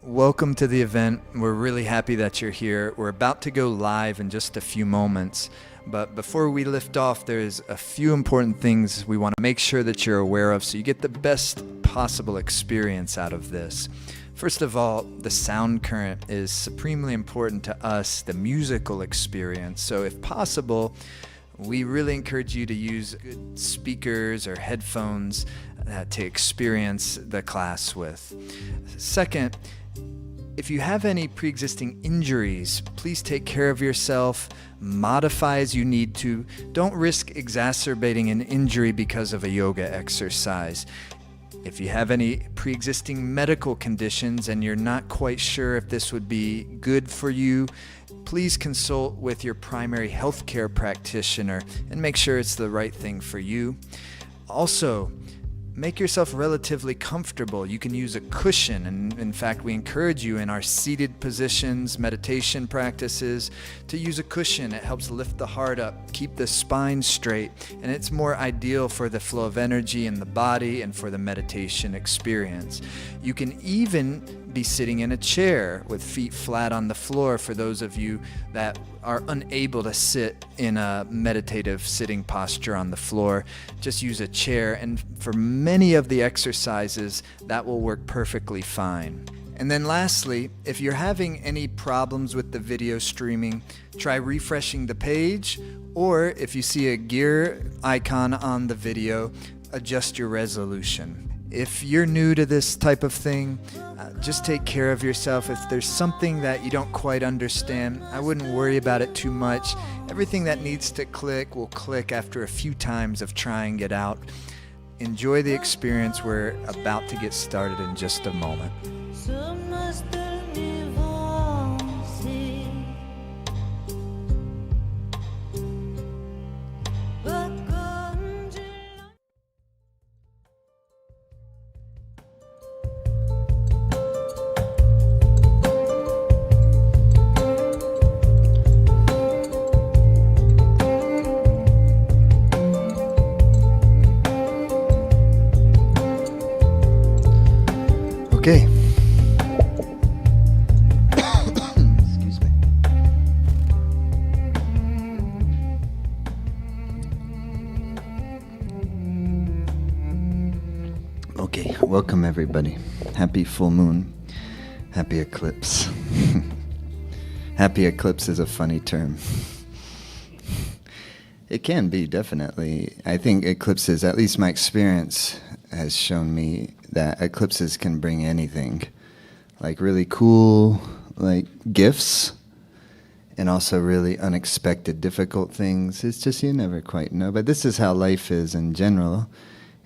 Welcome to the event. We're really happy that you're here. We're about to go live in just a few moments. But before we lift off, there's a few important things we want to make sure that you're aware of so you get the best possible experience out of this. First of all, the sound current is supremely important to us, the musical experience. So if possible, we really encourage you to use good speakers or headphones to experience the class with. Second, if you have any pre-existing injuries, please take care of yourself, modify as you need to. Don't risk exacerbating an injury because of a yoga exercise. If you have any pre-existing medical conditions and you're not quite sure if this would be good for you, please consult with your primary healthcare practitioner and make sure it's the right thing for you. Also, make yourself relatively comfortable. You can use a cushion, and in fact we encourage you in our seated positions, meditation practices, to use a cushion. It helps lift the heart up, keep the spine straight, and it's more ideal for the flow of energy in the body and for the meditation experience. You can even be sitting in a chair with feet flat on the floor for those of you that are unable to sit in a meditative sitting posture on the floor. Just use a chair, and for many of the exercises that will work perfectly fine. And then lastly, if you're having any problems with the video streaming, try refreshing the page, or if you see a gear icon on the video, adjust your resolution. If you're new to this type of thing, just take care of yourself. If there's something that you don't quite understand, I wouldn't worry about it too much. Everything that needs to click will click after a few times of trying it out. Enjoy the experience. We're about to get started in just a moment. Okay. Excuse me. Okay, welcome everybody. Happy full moon. Happy eclipse. Happy eclipse is a funny term. It can be, definitely. I think eclipses, at least my experience, has shown me that eclipses can bring anything, like really cool, like gifts, and also really unexpected, difficult things. It's just you never quite know. But this is how life is in general,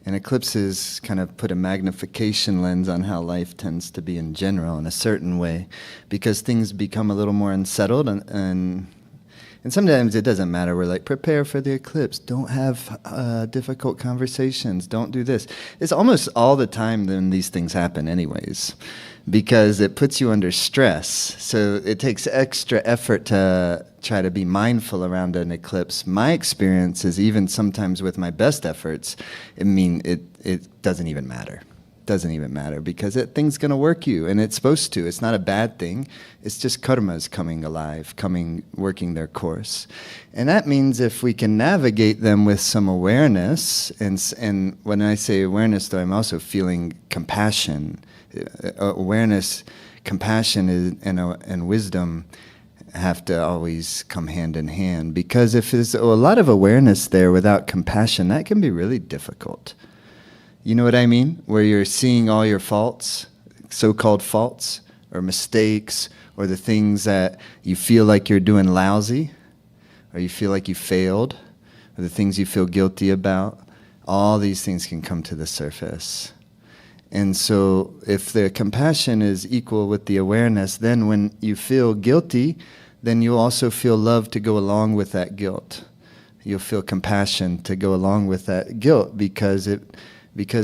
and eclipses kind of put a magnification lens on how life tends to be in general in a certain way, because things become a little more unsettled, and sometimes it doesn't matter. We're like, prepare for the eclipse. Don't have difficult conversations. Don't do this. It's almost all the time when these things happen anyways, because it puts you under stress. So it takes extra effort to try to be mindful around an eclipse. My experience is, even sometimes with my best efforts, it doesn't even matter. Doesn't even matter, because thing's going to work you, and it's supposed to. It's not a bad thing. It's just karmas coming alive, working their course. And that means if we can navigate them with some awareness, and when I say awareness, though, I'm also feeling compassion. Awareness, compassion, and wisdom have to always come hand in hand, because if there's a lot of awareness there without compassion, that can be really difficult. You know what I mean? Where you're seeing all your faults, so-called faults, or mistakes, or the things that you feel like you're doing lousy, or you feel like you failed, or the things you feel guilty about. All these things can come to the surface. And so if the compassion is equal with the awareness, then when you feel guilty, then you'll also feel love to go along with that guilt. You'll feel compassion to go along with that guilt, because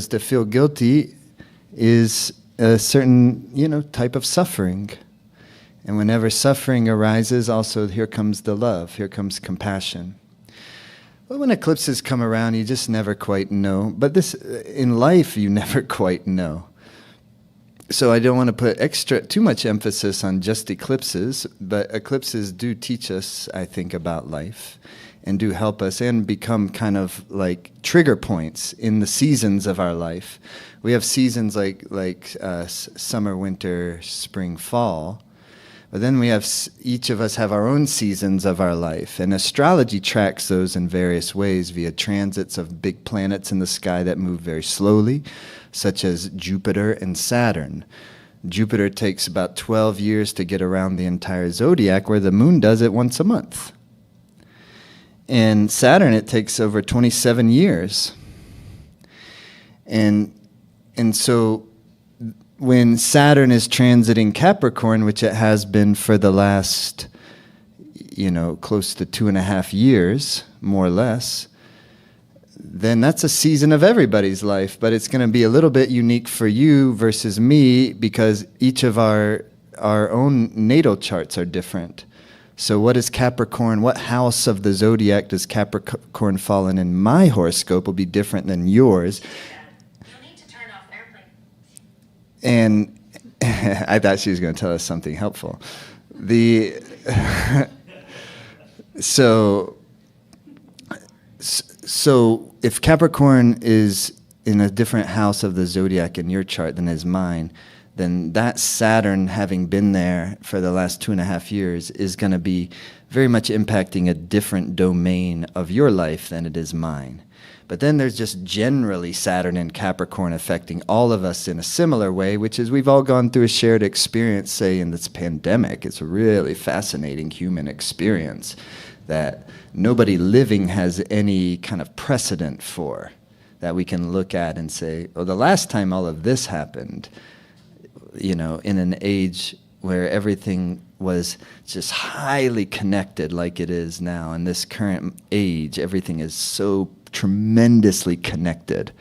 to feel guilty is a certain, type of suffering. And whenever suffering arises, also here comes the love, here comes compassion. Well, when eclipses come around, you just never quite know. But in life, you never quite know. So I don't want to put too much emphasis on just eclipses, but eclipses do teach us, I think, about life and do help us and become kind of like trigger points in the seasons of our life. We have seasons like summer, winter, spring, fall. But then we have, each of us have our own seasons of our life. And astrology tracks those in various ways via transits of big planets in the sky that move very slowly, such as Jupiter and Saturn. Jupiter takes about 12 years to get around the entire zodiac, where the moon does it once a month. And Saturn, it takes over 27 years. And so when Saturn is transiting Capricorn, which it has been for the last, close to 2.5 years, more or less, then that's a season of everybody's life. But it's going to be a little bit unique for you versus me, because each of our own natal charts are different. So what is Capricorn? What house of the zodiac does Capricorn fall in my horoscope will be different than yours. And I thought she was going to tell us something helpful. So if Capricorn is in a different house of the zodiac in your chart than is mine, then that Saturn, having been there for the last 2.5 years, is going to be very much impacting a different domain of your life than it is mine. But then there's just generally Saturn and Capricorn affecting all of us in a similar way, which is we've all gone through a shared experience, say, in this pandemic. It's a really fascinating human experience that nobody living has any kind of precedent for, that we can look at and say, oh, the last time all of this happened, in an age where everything was just highly connected like it is now. In this current age, everything is so tremendously connected.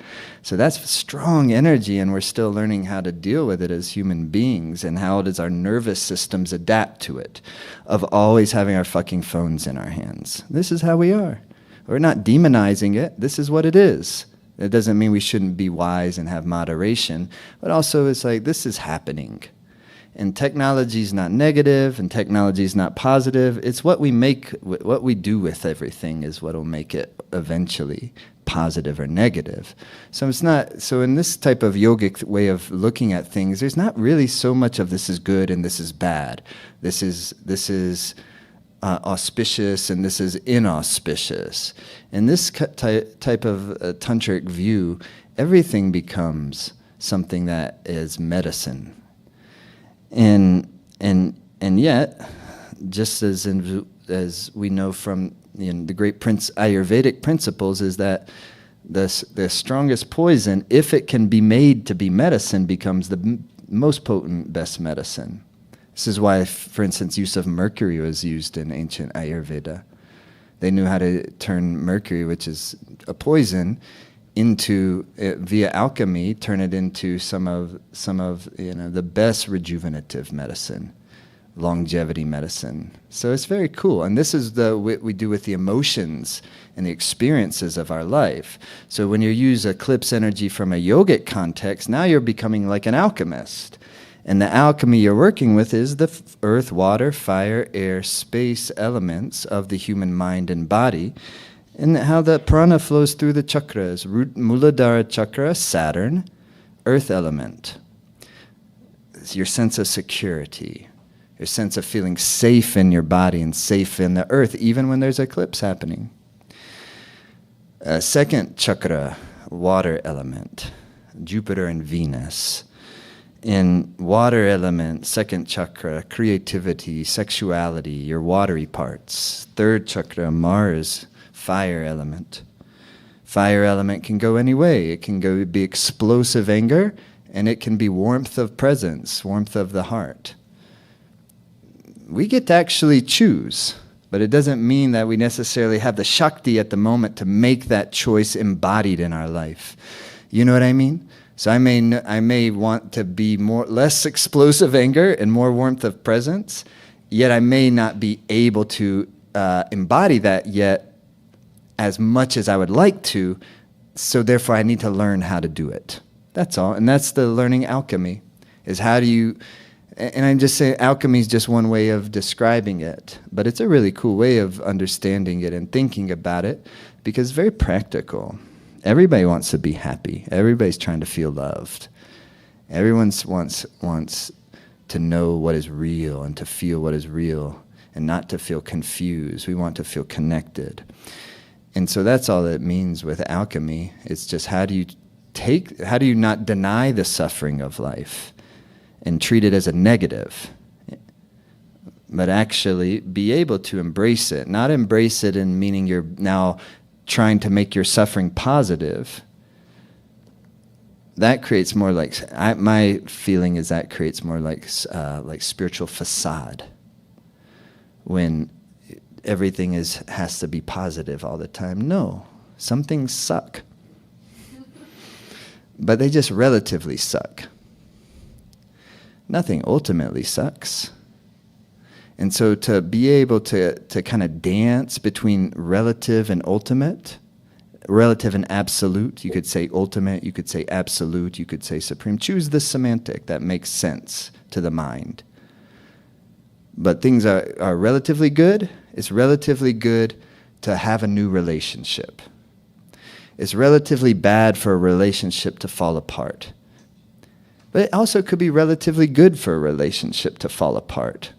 So that's strong energy, and we're still learning how to deal with it as human beings, and how does our nervous systems adapt to it, of always having our fucking phones in our hands. This is how we are. We're not demonizing it. This is what it is. It doesn't mean we shouldn't be wise and have moderation, but also it's like, this is happening. And technology is not negative, and technology is not positive. It's what we do with everything is what will make it eventually positive or negative. So it's not. So in this type of yogic way of looking at things, there's not really so much of this is good and this is bad. This is auspicious and this is inauspicious. In this type of tantric view, everything becomes something that is medicine. And yet, just as we know from the great Ayurvedic principles, is that the strongest poison, if it can be made to be medicine, becomes the most potent, best medicine. This is why, for instance, use of mercury was used in ancient Ayurveda. They knew how to turn mercury, which is a poison, into via alchemy, turn it into some of the best rejuvenative medicine, longevity medicine. So it's very cool, and this is what we do with the emotions and the experiences of our life. So when you use eclipse energy from a yogic context, now you're becoming like an alchemist, and the alchemy you're working with is the earth, water, fire, air, space elements of the human mind and body. And how the prana flows through the chakras. Root Muladhara chakra, Saturn, earth element. It's your sense of security, your sense of feeling safe in your body and safe in the earth, even when there's eclipse happening. Second chakra, water element, Jupiter and Venus. In water element, second chakra, creativity, sexuality, your watery parts. Third chakra, Mars, fire element. Fire element can go any way. It can be explosive anger, and it can be warmth of presence, warmth of the heart. We get to actually choose, but it doesn't mean that we necessarily have the Shakti at the moment to make that choice embodied in our life. You know what I mean? So I may want to be less explosive anger and more warmth of presence, yet I may not be able to embody that yet as much as I would like to, so therefore I need to learn how to do it. That's all, and that's the learning alchemy. is how do you, and I'm just saying alchemy is just one way of describing it, but it's a really cool way of understanding it and thinking about it because it's very practical. Everybody wants to be happy. Everybody's trying to feel loved. Everyone wants to know what is real and to feel what is real and not to feel confused. We want to feel connected. And so that's all it means with alchemy. It's just how do you not deny the suffering of life and treat it as a negative, but actually be able to embrace it. Not embrace it in meaning you're now trying to make your suffering positive. That creates more like, my feeling is that creates more like spiritual facade. When everything has to be positive all the time. No, some things suck. But they just relatively suck. Nothing ultimately sucks. And so to be able to kind of dance between relative and ultimate, relative and absolute, you could say ultimate, you could say absolute, you could say supreme. Choose the semantic that makes sense to the mind. But things are relatively good. It's relatively good to have a new relationship. It's relatively bad for a relationship to fall apart. But it also could be relatively good for a relationship to fall apart.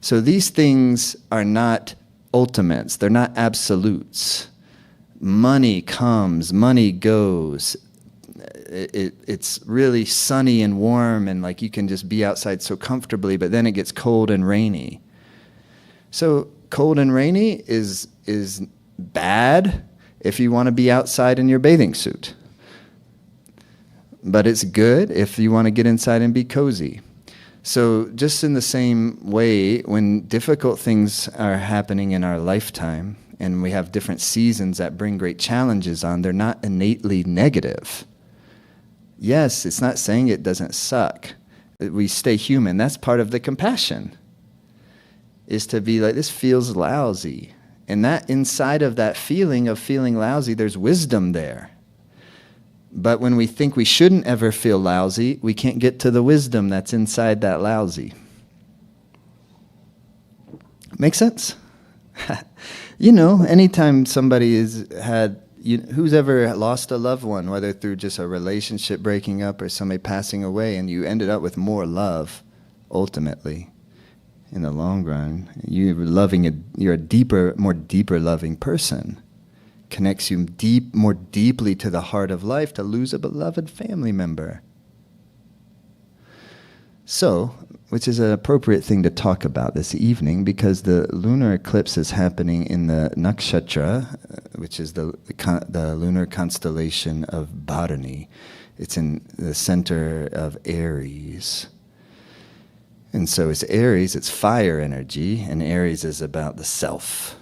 So these things are not ultimates. They're not absolutes. Money comes, money goes. It's really sunny and warm and like you can just be outside so comfortably, but then it gets cold and rainy. So cold and rainy is bad if you want to be outside in your bathing suit. But it's good if you want to get inside and be cozy. So just in the same way, when difficult things are happening in our lifetime and we have different seasons that bring great challenges on, they're not innately negative. Yes, it's not saying it doesn't suck. We stay human. That's part of the compassion, is to be like, this feels lousy. And that inside of that feeling of feeling lousy, there's wisdom there. But when we think we shouldn't ever feel lousy, we can't get to the wisdom that's inside that lousy. Make sense? Anytime somebody who's ever lost a loved one, whether through just a relationship breaking up or somebody passing away, and you ended up with more love, ultimately, in the long run, you're a more deeper loving person. Connects you more deeply to the heart of life to lose a beloved family member. So, which is an appropriate thing to talk about this evening, because the lunar eclipse is happening in the nakshatra, which is the lunar constellation of Bharani. It's in the center of Aries. And so it's Aries, it's fire energy, and Aries is about the self.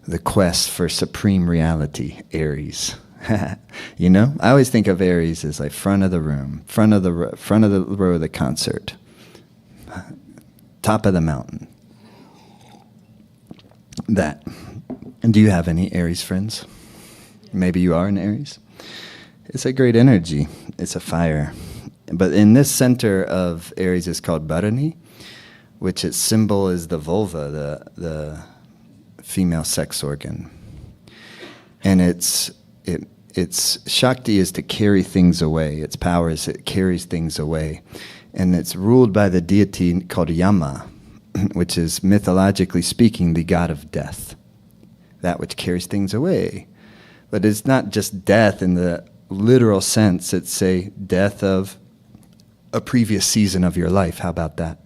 The quest for supreme reality, Aries. I always think of Aries as like front of the room, front of the row of the concert, top of the mountain. That. And do you have any Aries friends? Maybe you are an Aries. It's a great energy. It's a fire. But in this center of Aries is called Bharani, which its symbol is the vulva, the female sex organ. And its Shakti is to carry things away. Its power is it carries things away. And it's ruled by the deity called Yama, which is, mythologically speaking, the god of death, that which carries things away. But it's not just death in the literal sense. It's a death of a previous season of your life. How about that?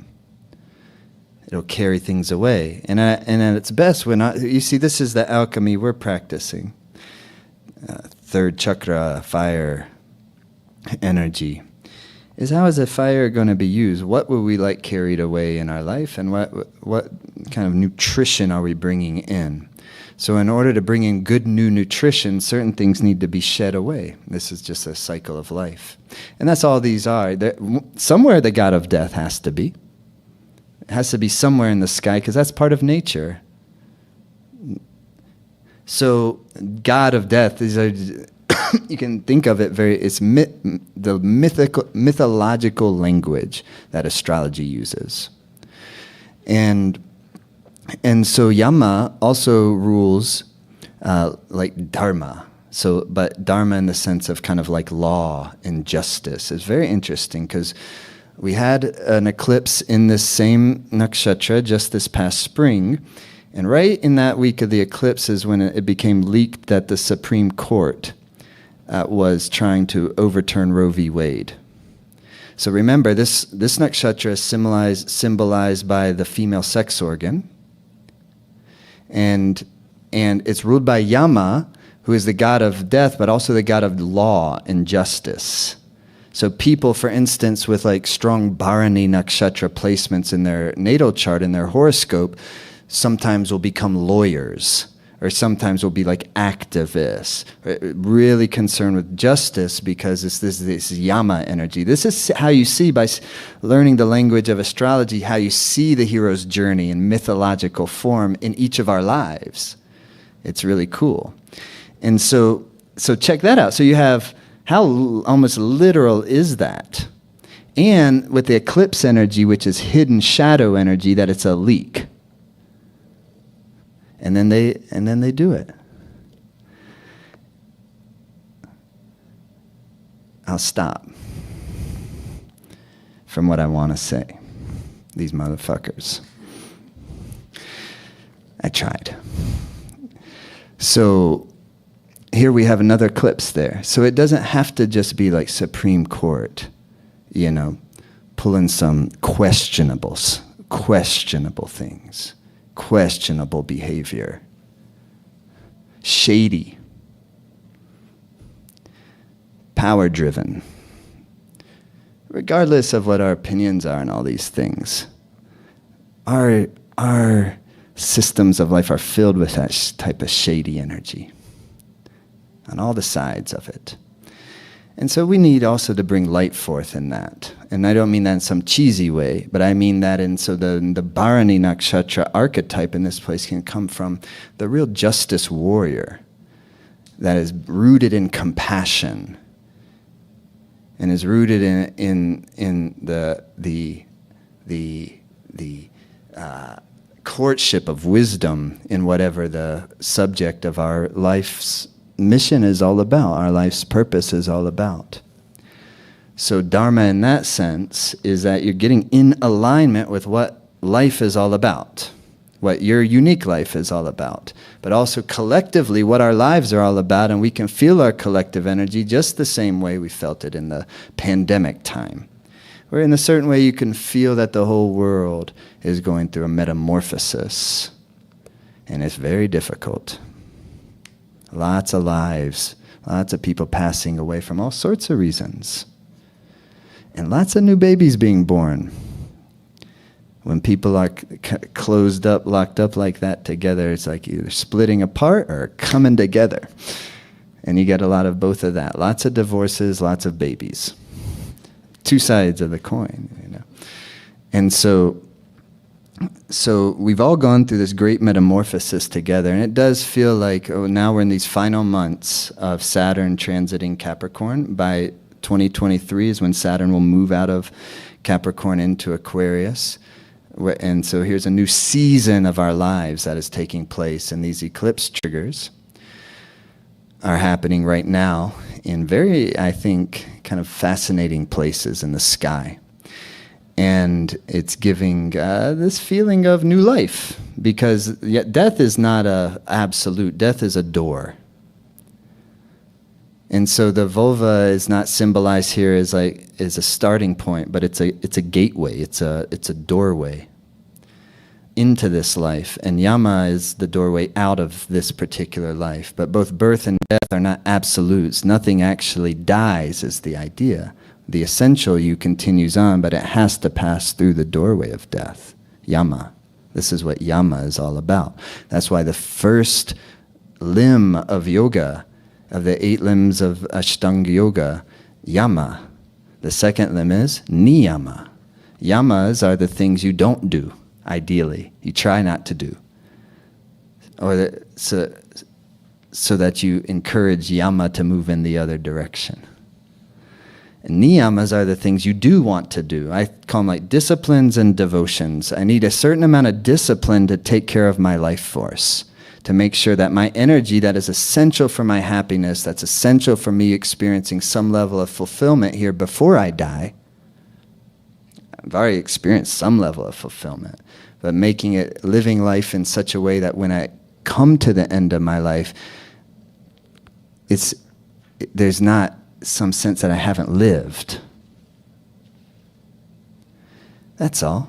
It'll carry things away. And at its best, you see, this is the alchemy we're practicing. Third chakra, fire, energy. Is how is the fire going to be used? What will we like carried away in our life? And what kind of nutrition are we bringing in? So in order to bring in good new nutrition, certain things need to be shed away. This is just a cycle of life. And that's all these are. Somewhere the god of death has to be. It has to be somewhere in the sky, because that's part of nature. So, god of death, these are you can think of it it's the mythological language that astrology uses. And so Yama also rules like dharma. So, but dharma in the sense of kind of like law and justice is very interesting, because we had an eclipse in this same nakshatra just this past spring. And right in that week of the eclipse is when it became leaked that the Supreme Court was trying to overturn Roe v. Wade. So remember, this nakshatra is symbolized by the female sex organ. And it's ruled by Yama, who is the god of death, but also the god of law and justice. So people, for instance, with like strong Bharani nakshatra placements in their natal chart, in their horoscope, sometimes will become lawyers, or sometimes will be like activists, really concerned with justice, because it's this Yama energy. This is how you see, by learning the language of astrology, how you see the hero's journey in mythological form in each of our lives. It's really cool. And so check that out. So you have, how almost literal is that? And with the eclipse energy, which is hidden shadow energy, that it's a leak. And then they do it. I'll stop from what I want to say. These motherfuckers. I tried. So here we have another eclipse there. So it doesn't have to just be like Supreme Court, pulling some questionable things, questionable behavior, shady, power-driven. Regardless of what our opinions are on all these things, our systems of life are filled with that type of shady energy on all the sides of it. And so we need also to bring light forth in that. And I don't mean that in some cheesy way, but I mean that the Bharani Nakshatra archetype in this place can come from the real justice warrior that is rooted in compassion and is rooted in the courtship of wisdom in whatever the subject of our life's mission is all about, our life's purpose is all about. So dharma in that sense is that you're getting in alignment with what life is all about, what your unique life is all about, but also collectively what our lives are all about, and we can feel our collective energy just the same way we felt it in the pandemic time, where in a certain way you can feel that the whole world is going through a metamorphosis, and it's very difficult. Lots of lives, lots of people passing away from all sorts of reasons. And lots of new babies being born. When people are closed up, locked up like that together, it's like either splitting apart or coming together. And you get a lot of both of that. Lots of divorces, lots of babies. Two sides of the coin, And so we've all gone through this great metamorphosis together, and it does feel like, now we're in these final months of Saturn transiting Capricorn. By 2023 is when Saturn will move out of Capricorn into Aquarius. And so here's a new season of our lives that is taking place, and these eclipse triggers are happening right now in very, I think, kind of fascinating places in the sky. And it's giving this feeling of new life, because death is not an absolute. Death is a door. And so the vulva is not symbolized here as a starting point, but it's a gateway. It's a doorway into this life. And Yama is the doorway out of this particular life. But both birth and death are not absolutes. Nothing actually dies is the idea. The essential you continues on, but it has to pass through the doorway of death. Yama. This is what Yama is all about. That's why the first limb of yoga, of the 8 limbs of Ashtanga Yoga, Yama. The second limb is Niyama. Yamas are the things you don't do, ideally. You try not to do. so that you encourage yama to move in the other direction. And niyamas are the things you do want to do. I call them like disciplines and devotions. I need a certain amount of discipline to take care of my life force, to make sure that my energy that is essential for my happiness, that's essential for me experiencing some level of fulfillment here before I die. I've already experienced some level of fulfillment, but making it, living life in such a way that when I come to the end of my life, there's not some sense that I haven't lived. That's all.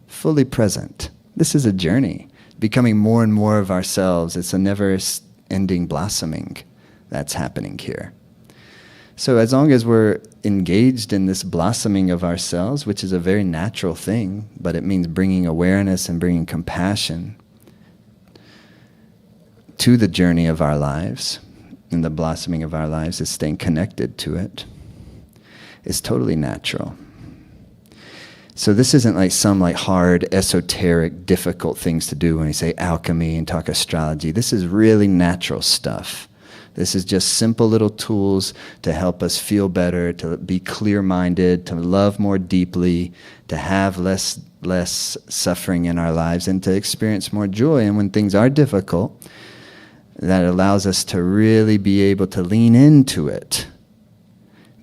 Fully present. This is a journey, becoming more and more of ourselves. It's a never-ending blossoming that's happening here. So as long as we're engaged in this blossoming of ourselves, which is a very natural thing, but it means bringing awareness and bringing compassion to the journey of our lives, and the blossoming of our lives is staying connected to it, is totally natural. So this isn't like some like hard, esoteric, difficult things to do when we say alchemy and talk astrology. This is really natural stuff. This is just simple little tools to help us feel better, to be clear-minded, to love more deeply, to have less suffering in our lives, and to experience more joy. And when things are difficult, that allows us to really be able to lean into it.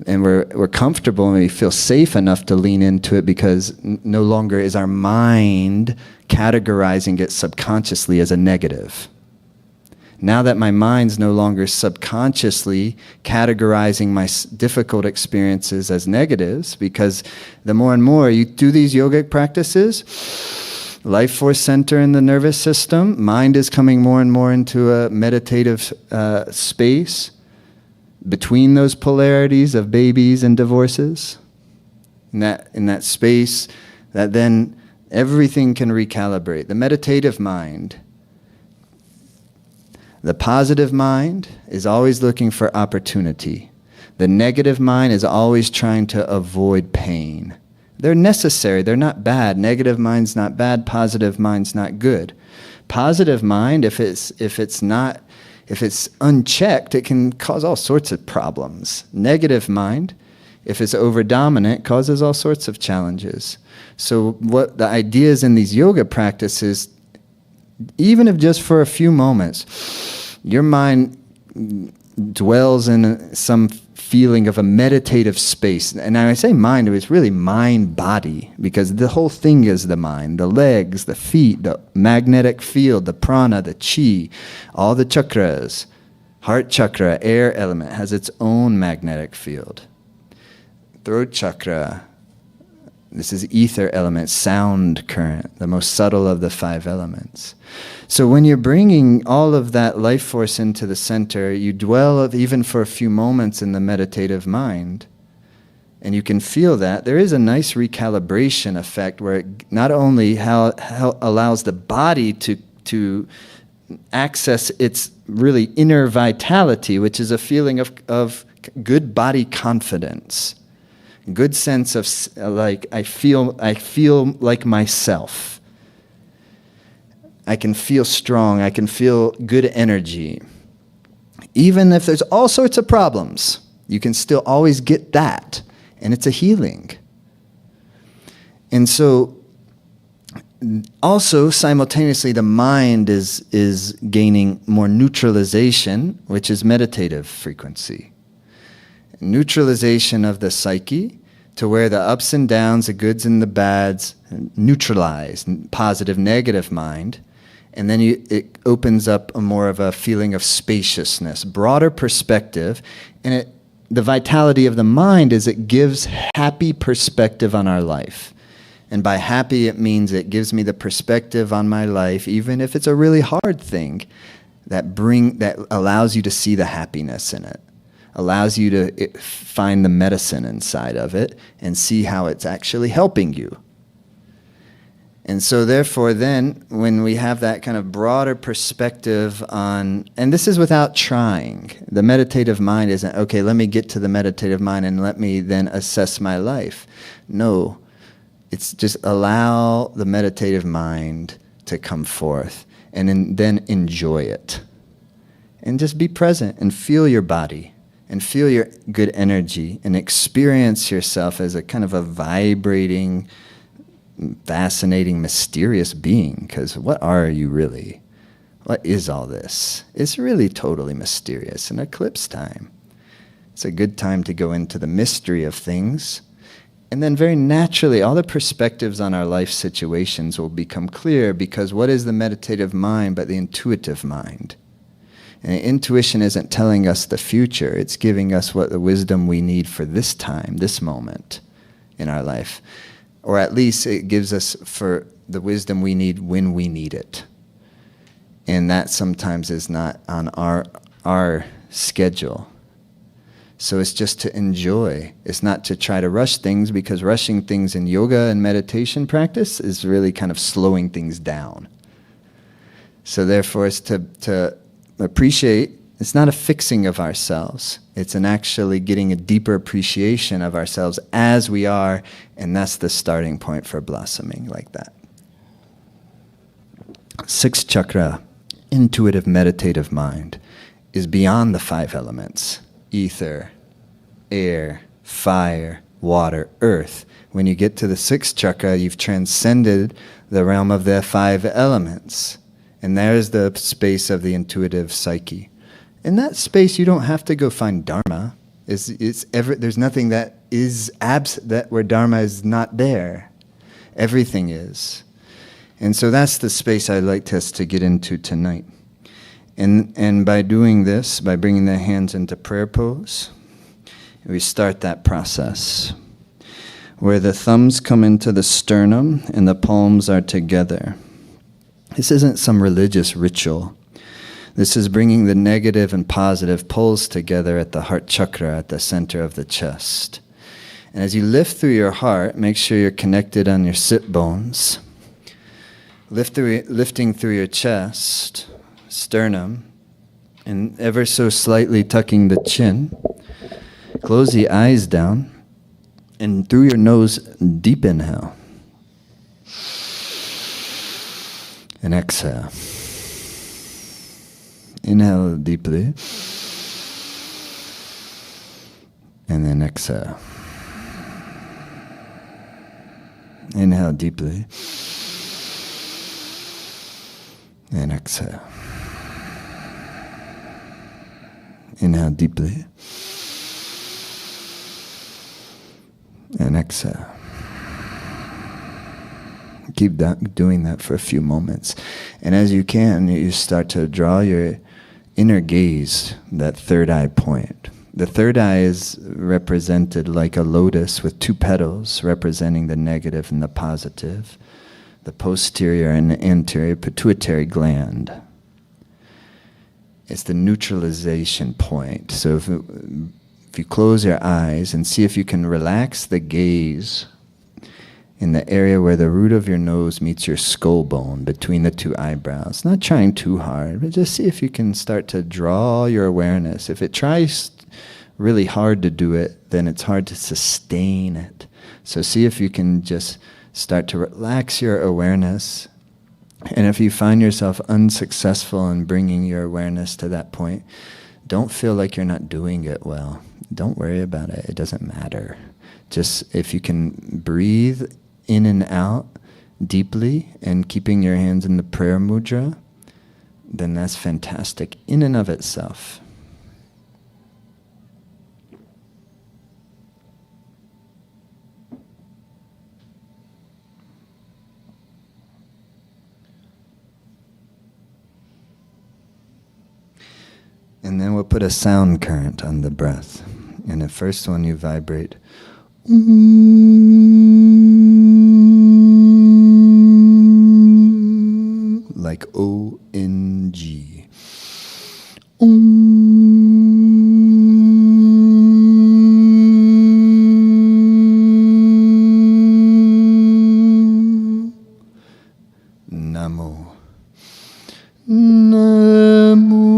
And we're comfortable and we feel safe enough to lean into it because no longer is our mind categorizing it subconsciously as a negative. Now that my mind's no longer subconsciously categorizing my difficult experiences as negatives, because the more and more you do these yogic practices, life force center in the nervous system, mind is coming more and more into a meditative space between those polarities of babies and divorces. In that space, that then everything can recalibrate. The meditative mind, the positive mind is always looking for opportunity. The negative mind is always trying to avoid pain. They're necessary, they're not bad. Negative mind's not bad, positive mind's not good. Positive mind, if it's unchecked, it can cause all sorts of problems. Negative mind, if it's over-dominant, causes all sorts of challenges. So what the ideas in these yoga practices, even if just for a few moments, your mind dwells in some feeling of a meditative space. And when I say mind, it's really mind-body, because the whole thing is the mind. The legs, the feet, the magnetic field, the prana, the chi, all the chakras. Heart chakra, air element, has its own magnetic field. Throat chakra, this is ether element, sound current, the most subtle of the 5 elements. So when you're bringing all of that life force into the center, you dwell even for a few moments in the meditative mind, and you can feel that. There is a nice recalibration effect where it not only allows the body to access its really inner vitality, which is a feeling of good body confidence, good sense of like I feel like myself. I can feel strong. I can feel good energy. Even if there's all sorts of problems, you can still always get that, and it's a healing. And so, also simultaneously, the mind is gaining more neutralization, which is meditative frequency. Neutralization of the psyche, to where the ups and downs, the goods and the bads, neutralize, positive, negative mind. And then it opens up more of a feeling of spaciousness, broader perspective. And the vitality of the mind is it gives happy perspective on our life. And by happy, it means it gives me the perspective on my life, even if it's a really hard thing, that allows you to see the happiness in it. Allows you to find the medicine inside of it and see how it's actually helping you. And so therefore then, when we have that kind of broader perspective on, and this is without trying, the meditative mind isn't, okay, let me get to the meditative mind and let me then assess my life. No, it's just allow the meditative mind to come forth and then enjoy it. And just be present and feel your body and feel your good energy and experience yourself as a kind of a vibrating, fascinating, mysterious being. Because what are you really? What is all this? It's really totally mysterious. An eclipse time. It's a good time to go into the mystery of things. And then very naturally, all the perspectives on our life situations will become clear, because what is the meditative mind but the intuitive mind? And intuition isn't telling us the future. It's giving us what the wisdom we need for this time, this moment in our life. Or at least it gives us for the wisdom we need when we need it. And that sometimes is not on our schedule. So it's just to enjoy. It's not to try to rush things, because rushing things in yoga and meditation practice is really kind of slowing things down. So therefore it's to appreciate. It's not a fixing of ourselves. It's an actually getting a deeper appreciation of ourselves as we are, and that's the starting point for blossoming like that. Sixth chakra, intuitive meditative mind, is beyond the 5 elements. Ether, air, fire, water, earth. When you get to the 6th chakra, you've transcended the realm of the 5 elements. And there's the space of the intuitive psyche. In that space, you don't have to go find Dharma. There's nothing that is that where Dharma is not there. Everything is. And so that's the space I'd like us to get into tonight. And by doing this, by bringing the hands into prayer pose, we start that process where the thumbs come into the sternum and the palms are together. This isn't some religious ritual. This is bringing the negative and positive poles together at the heart chakra at the center of the chest. And as you lift through your heart, make sure you're connected on your sit bones. Lifting through your chest, sternum, and ever so slightly tucking the chin. Close the eyes down, and through your nose, deep inhale. And exhale. Inhale deeply, and then exhale. Inhale deeply, and exhale. Inhale deeply, and exhale. Keep doing that for a few moments. And as you can, you start to draw your inner gaze, that third eye point. The third eye is represented like a lotus with 2 petals representing the negative and the positive, the posterior and the anterior pituitary gland. It's the neutralization point. So if you close your eyes and see if you can relax the gaze in the area where the root of your nose meets your skull bone between the 2 eyebrows. Not trying too hard, but just see if you can start to draw your awareness. If it tries really hard to do it, then it's hard to sustain it. So see if you can just start to relax your awareness. And if you find yourself unsuccessful in bringing your awareness to that point, don't feel like you're not doing it well. Don't worry about it. It doesn't matter. Just if you can breathe in and out deeply and keeping your hands in the prayer mudra, then that's fantastic in and of itself. And then we'll put a sound current on the breath. And the first one you vibrate like O-N-G. Namo. Namo.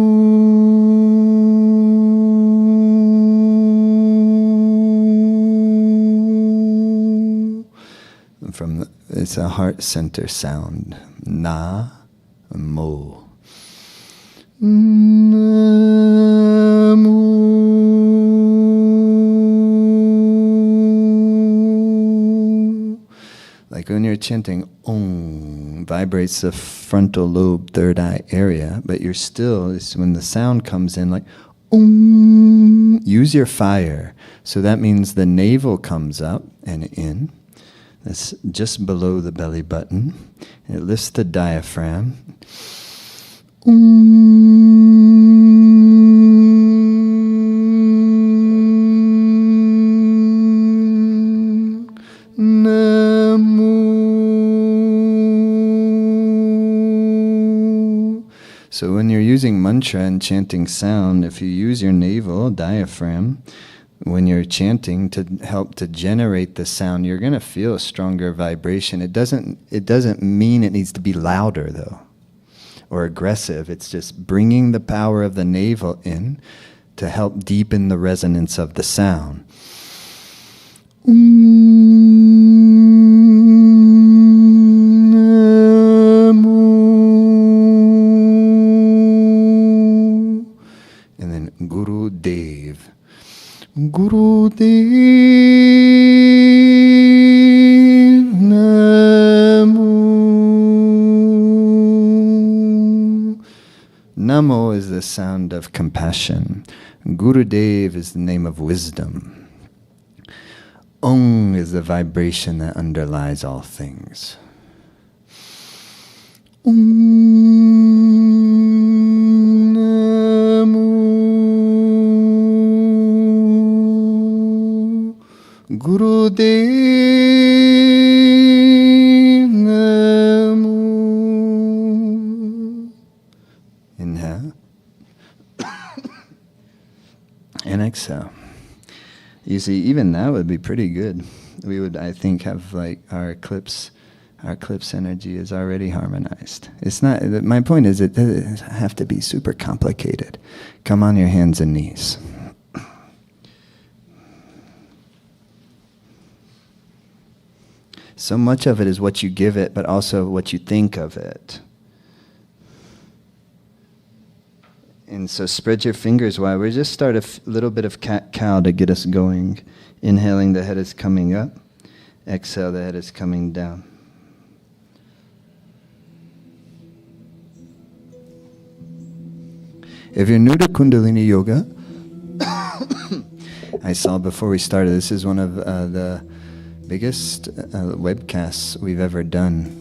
It's a heart center sound. Na, mo. Like when you're chanting Om, vibrates the frontal lobe, third eye area, but you're still, it's when the sound comes in like Om, use your fire. So that means the navel comes up and in. That's just below the belly button. And it lifts the diaphragm. So when you're using mantra and chanting sound, if you use your navel, diaphragm, when you're chanting to help to generate the sound, you're going to feel a stronger vibration. It doesn't mean it needs to be louder, though, or aggressive. It's just bringing the power of the navel in to help deepen the resonance of the sound. And then Guru Dev. Guru Dev Namo. Namo is the sound of compassion. Guru Dev is the name of wisdom. Om is the vibration that underlies all things. Guru Dev Namo. Inhale. And exhale. You see, even that would be pretty good. We would, I think, have like our eclipse energy is already harmonized. It's not, my point is it doesn't have to be super complicated. Come on your hands and knees. So much of it is what you give it, but also what you think of it. And so spread your fingers wide. We'll just start a little bit of cat-cow to get us going. Inhaling, the head is coming up. Exhale, the head is coming down. If you're new to Kundalini Yoga, I saw before we started, this is one of the biggest webcasts we've ever done.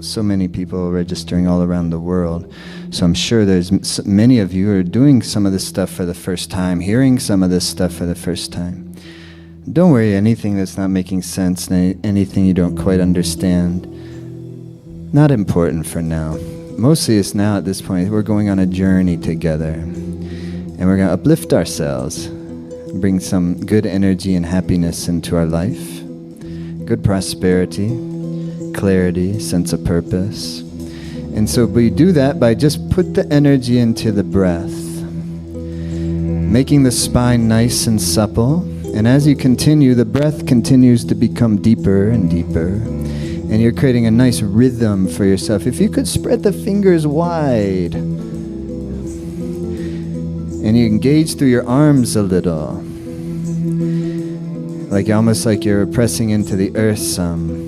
So many people registering all around the world. So I'm sure there's many of you who are doing some of this stuff for the first time, hearing some of this stuff for the first time. Don't worry, anything that's not making sense, anything you don't quite understand, not important for now. Mostly it's now at this point, we're going on a journey together. And we're going to uplift ourselves, bring some good energy and happiness into our life. Good prosperity, clarity, sense of purpose. And so we do that by just put the energy into the breath, making the spine nice and supple. And as you continue, the breath continues to become deeper and deeper. And you're creating a nice rhythm for yourself. If you could spread the fingers wide, and you engage through your arms a little, like almost like you're pressing into the earth some.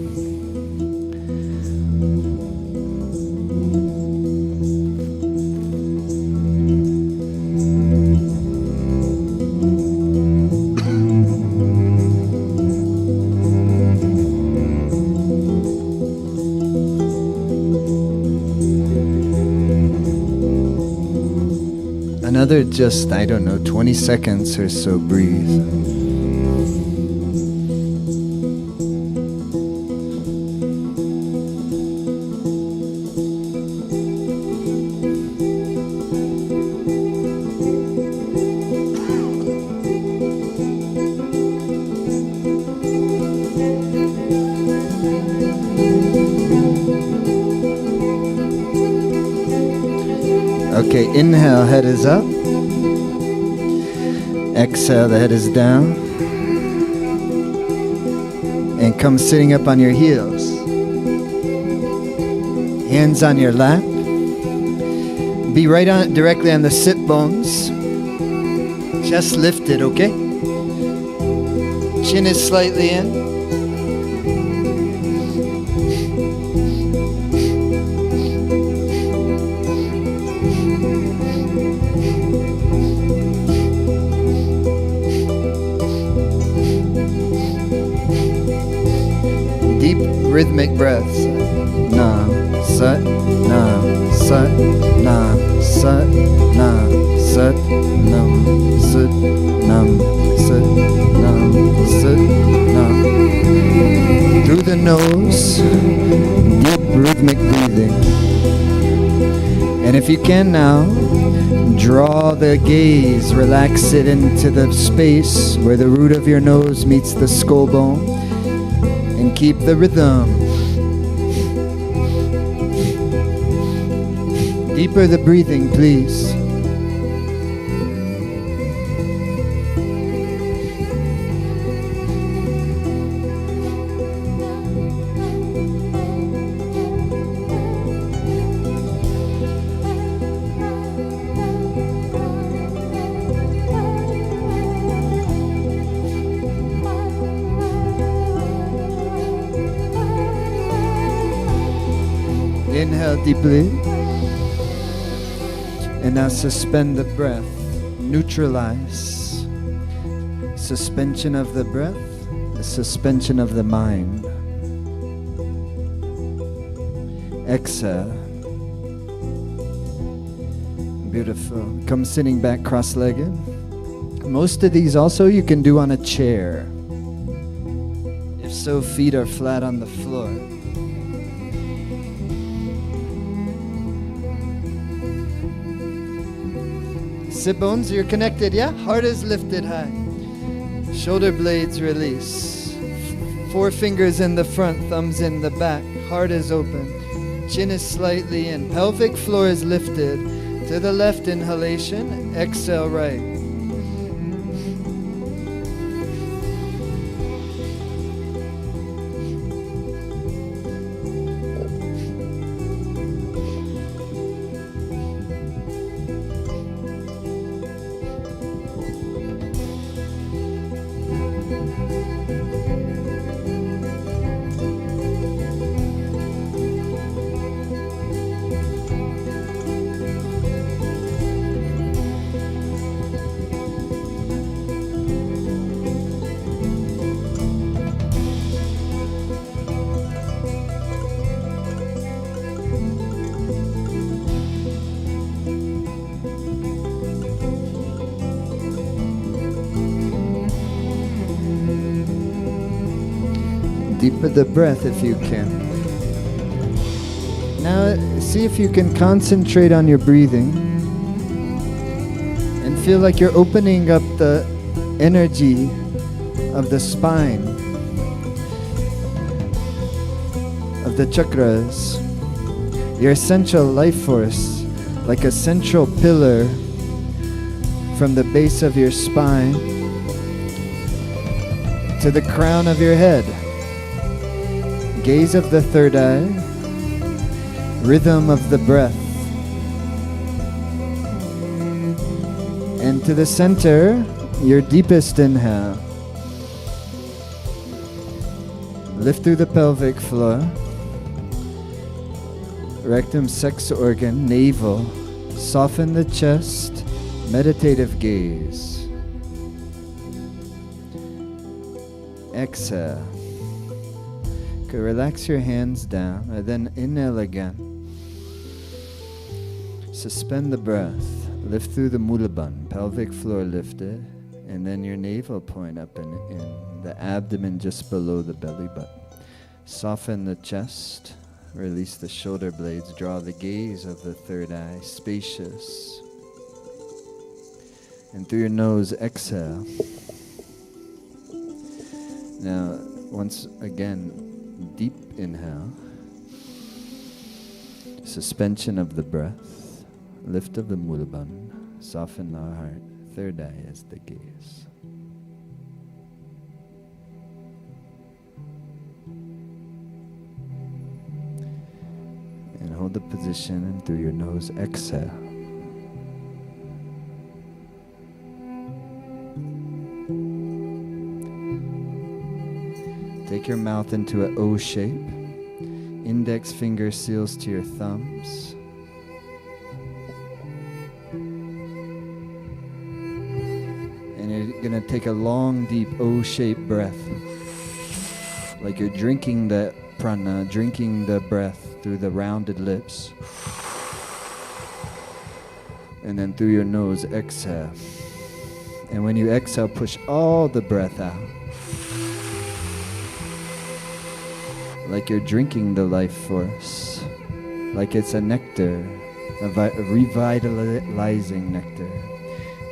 Another just, 20 seconds or so, breathe. Okay, inhale, head is up. Exhale, the head is down. And come sitting up on your heels. Hands on your lap. Be right on, directly on the sit bones. Chest lifted, okay? Chin is slightly in. Deep rhythmic breaths. Nam, sat, nam, sat, nam, sat, nam, sat, nam, sat, nam, sat, nam, sat, nam. Through the nose, deep rhythmic breathing. And if you can now, draw the gaze, relax it into the space where the root of your nose meets the skull bone, and keep the rhythm. Deeper the breathing, please. Inhale deeply. And now suspend the breath. Neutralize. Suspension of the breath, the suspension of the mind. Exhale. Beautiful. Come sitting back cross-legged. Most of these also you can do on a chair. If so, feet are flat on the floor. Sit bones, you're connected, yeah? Heart is lifted high. Shoulder blades release. 4 fingers in the front, thumbs in the back. Heart is open. Chin is slightly in. Pelvic floor is lifted. To the left, inhalation. Exhale, right. Deeper the breath if you can. Now see if you can concentrate on your breathing and feel like you're opening up the energy of the spine, of the chakras, your essential life force, like a central pillar from the base of your spine to the crown of your head. Gaze of the third eye, rhythm of the breath. And to the center, your deepest inhale. Lift through the pelvic floor. Rectum, sex organ, navel. Soften the chest, meditative gaze. Exhale. Okay, relax your hands down, and then inhale again. Suspend the breath. Lift through the mulaband, pelvic floor lifted, and then your navel point up and in, the abdomen just below the belly button. Soften the chest, release the shoulder blades, draw the gaze of the third eye, spacious. And through your nose, exhale. Now, once again, deep inhale, suspension of the breath, lift of the mulaband, soften our heart, third eye as the gaze. And hold the position, and through your nose, exhale. your mouth into an O shape. Index finger seals to your thumbs. And you're going to take a long, deep O-shaped breath. Like you're drinking the prana, drinking the breath through the rounded lips. And then through your nose, exhale. And when you exhale, push all the breath out. Like you're drinking the life force. Like it's a nectar, a revitalizing nectar.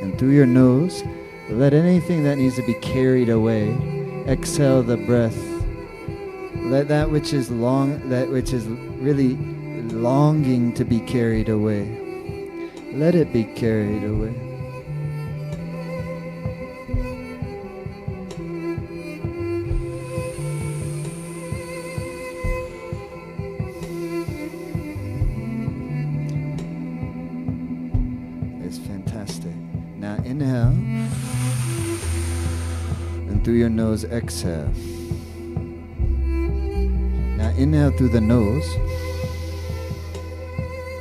And through your nose, let anything that needs to be carried away, exhale the breath. Let that which is really longing to be carried away, let it be carried away. It's fantastic. Now inhale, and through your nose, exhale. Now inhale through the nose,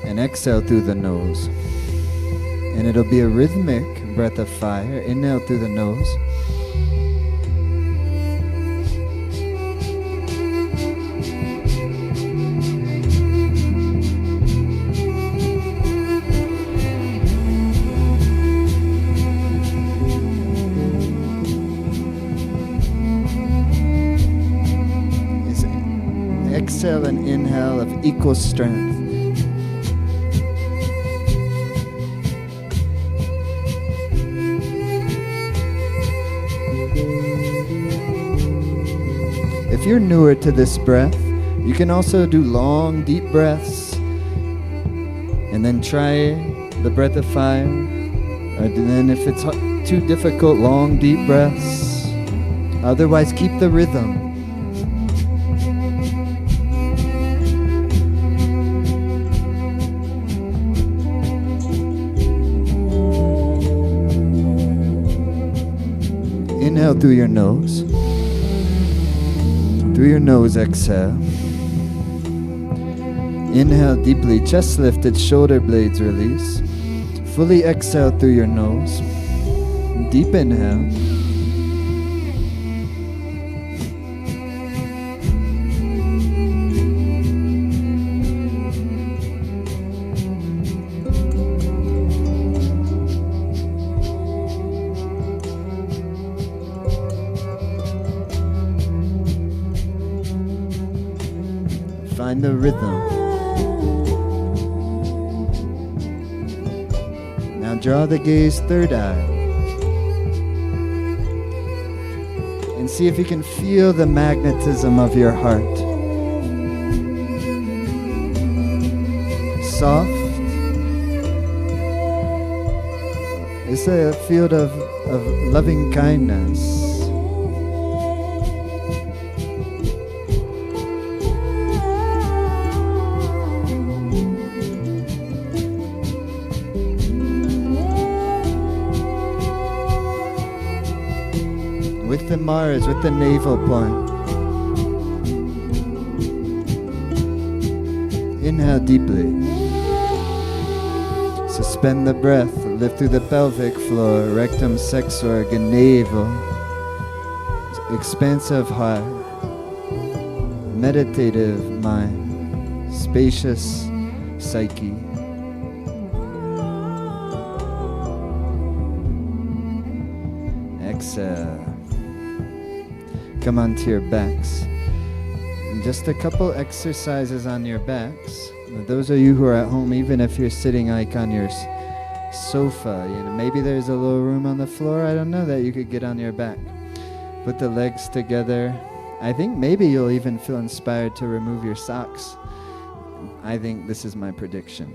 and exhale through the nose. And it'll be a rhythmic breath of fire. Inhale through the nose. Exhale and inhale of equal strength. If you're newer to this breath, you can also do long, deep breaths and then try the breath of fire. And then if it's too difficult, long, deep breaths. Otherwise, keep the rhythm. Inhale through your nose. Through your nose, exhale. Inhale deeply, chest lifted, shoulder blades release. Fully exhale through your nose. Deep inhale. Find the rhythm. Now draw the gaze third eye. And see if you can feel the magnetism of your heart. Soft. It's a field of loving kindness. With the Mars, with the navel point. Inhale deeply. Suspend the breath. Lift through the pelvic floor, rectum, sex organ, navel. Expansive heart. Meditative mind. Spacious psyche. Exhale. Come onto your backs. And just a couple exercises on your backs. Those of you who are at home, even if you're sitting like on your sofa, maybe there's a little room on the floor, I don't know, that you could get on your back. Put the legs together. I think maybe you'll even feel inspired to remove your socks. I think this is my prediction.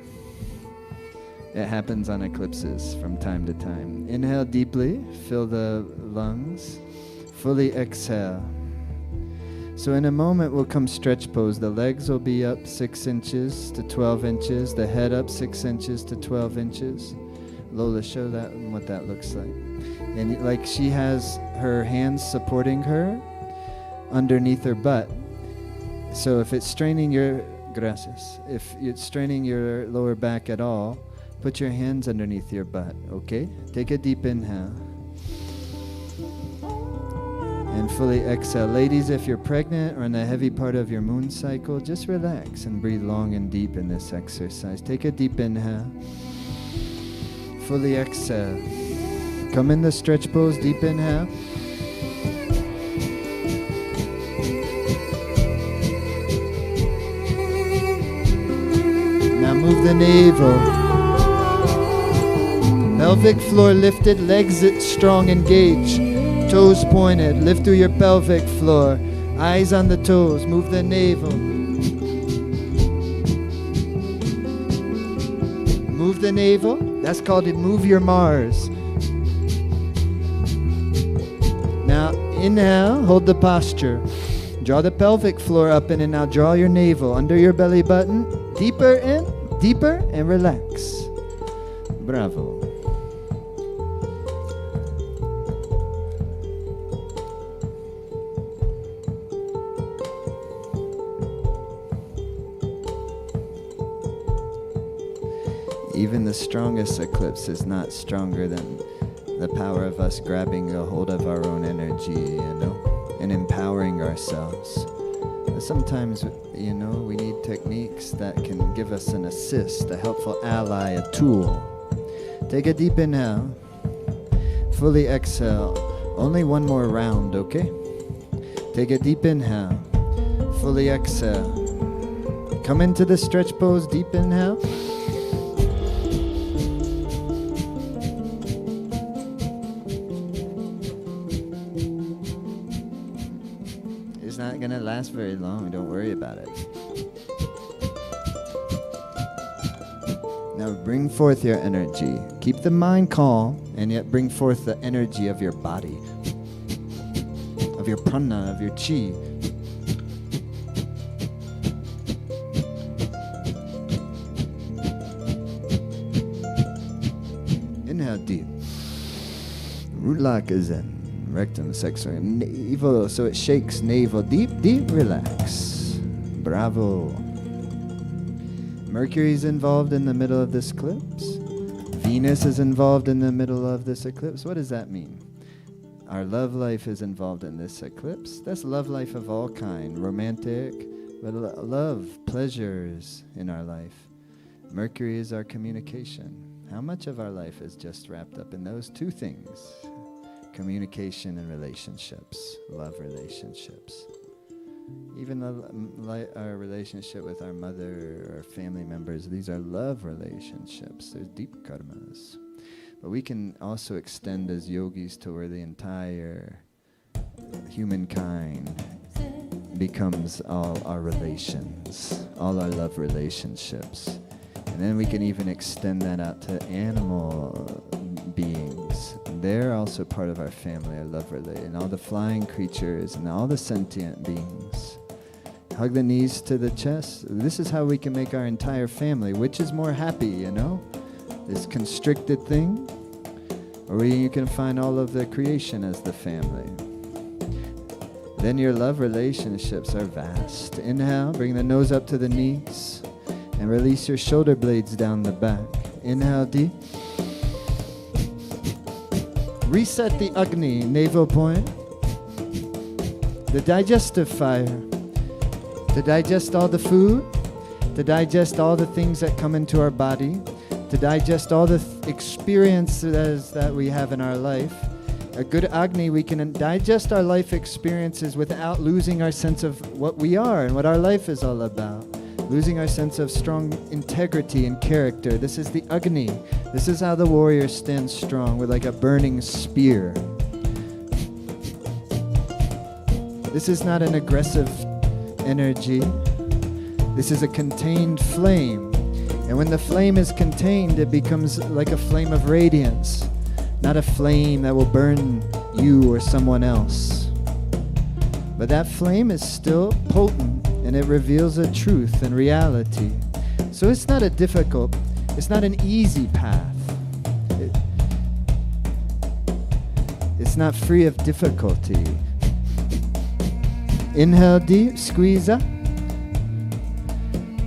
It happens on eclipses from time to time. Inhale deeply, fill the lungs. Fully exhale. So in a moment we'll come stretch pose. The legs will be up 6 inches to 12 inches. The head up 6 inches to 12 inches. Lola, show that and what that looks like. And like she has her hands supporting her, underneath her butt. So if it's straining your if it's straining your lower back at all, put your hands underneath your butt, okay? Take a deep inhale. And fully exhale. Ladies, if you're pregnant or in the heavy part of your moon cycle, just relax and breathe long and deep in this exercise. Take a deep inhale. Fully exhale. Come in the stretch pose, deep inhale. Now move the navel. Pelvic floor lifted, legs strong, engaged. Toes pointed, lift through your pelvic floor. Eyes on the toes, move the navel. Move the navel, that's called it move your Mars. Now inhale, hold the posture. Draw the pelvic floor up in, and now draw your navel under your belly button. Deeper in, deeper, and relax. Bravo. Even the strongest eclipse is not stronger than the power of us grabbing a hold of our own energy, and empowering ourselves. Sometimes, we need techniques that can give us an assist, a helpful ally, a tool. Take a deep inhale. Fully exhale. Only one more round, okay? Take a deep inhale. Fully exhale. Come into the stretch pose, deep inhale. Gonna last very long, don't worry about it. Now bring forth your energy. Keep the mind calm, and yet bring forth the energy of your body, of your prana, of your chi. Inhale deep. Rulakazen. Rectum, sexual, navel, so it shakes, navel, deep, deep, relax. Bravo. Mercury's involved in the middle of this eclipse. Venus is involved in the middle of this eclipse. What does that mean? Our love life is involved in this eclipse. That's love life of all kind, romantic, but love, pleasures in our life. Mercury is our communication. How much of our life is just wrapped up in those two things? Communication and relationships, love relationships. Even our relationship with our mother or family members, these are love relationships. There's deep karmas. But we can also extend as yogis to where the entire humankind becomes all our relations, all our love relationships. And then we can even extend that out to animal beings. They're also part of our family, our love relation, and all the flying creatures and all the sentient beings. Hug the knees to the chest. This is how we can make our entire family. Which is more happy, This constricted thing? Or you can find all of the creation as the family. Then your love relationships are vast. Inhale, bring the nose up to the knees, and release your shoulder blades down the back. Inhale deep. Reset the Agni, navel point. The digestive fire. To digest all the food, to digest all the things that come into our body, to digest all the experiences that we have in our life. A good Agni, we can digest our life experiences without losing our sense of what we are and what our life is all about. Losing our sense of strong integrity and character. This is the Agni. This is how the warrior stands strong with like a burning spear. This is not an aggressive energy. This is a contained flame. And when the flame is contained, it becomes like a flame of radiance, not a flame that will burn you or someone else. But that flame is still potent, and it reveals a truth and reality. So it's not it's not an easy path. It's not free of difficulty. Inhale deep, squeeze up.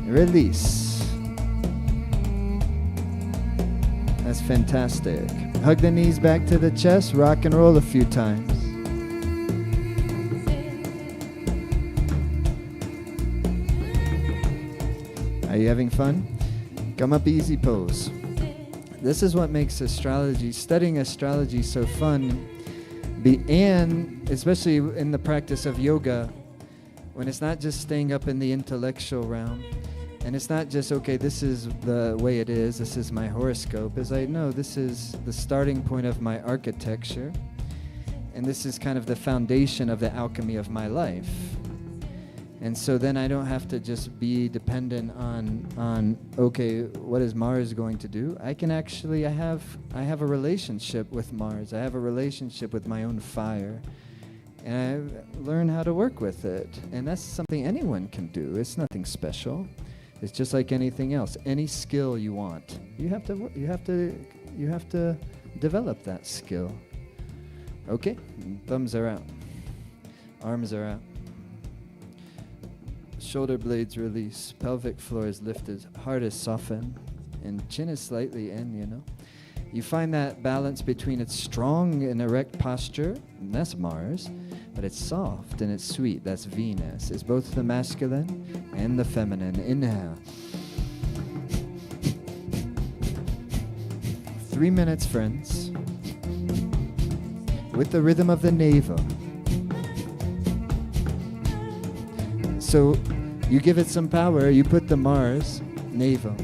Release. That's fantastic. Hug the knees back to the chest, rock and roll a few times. Are you having fun? Come up easy pose. This is what makes astrology, studying astrology, so fun. And especially in the practice of yoga, when it's not just staying up in the intellectual realm, and it's not just, okay, this is the way it is, this is my horoscope. It's like, no, this is the starting point of my architecture, and this is kind of the foundation of the alchemy of my life. And so then I don't have to just be dependent on okay, what is Mars going to do? I can actually, I have a relationship with Mars. I have a relationship with my own fire. And I learn how to work with it. And that's something anyone can do. It's nothing special. It's just like anything else. Any skill you want, you have to develop that skill. Okay, thumbs are out. Arms are out. Shoulder blades release, pelvic floor is lifted, heart is softened, and chin is slightly in, you know. You find that balance between its strong and erect posture, and that's Mars, but it's soft and it's sweet, that's Venus. It's both the masculine and the feminine. Inhale. 3 minutes, friends, with the rhythm of the navel. So you give it some power, you put the Mars, navel.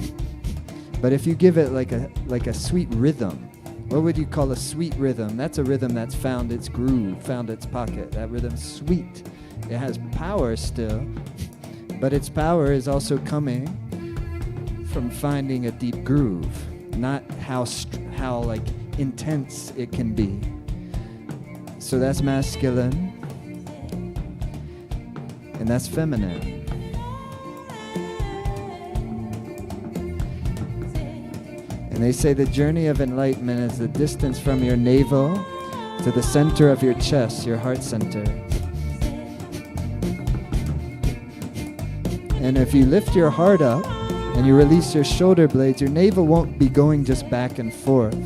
But if you give it like a sweet rhythm, what would you call a sweet rhythm? That's a rhythm that's found its groove, found its pocket. That rhythm's sweet. It has power still, but its power is also coming from finding a deep groove, not how like intense it can be. So that's masculine. And that's feminine. And they say the journey of enlightenment is the distance from your navel to the center of your chest, your heart center. And if you lift your heart up and you release your shoulder blades, your navel won't be going just back and forth.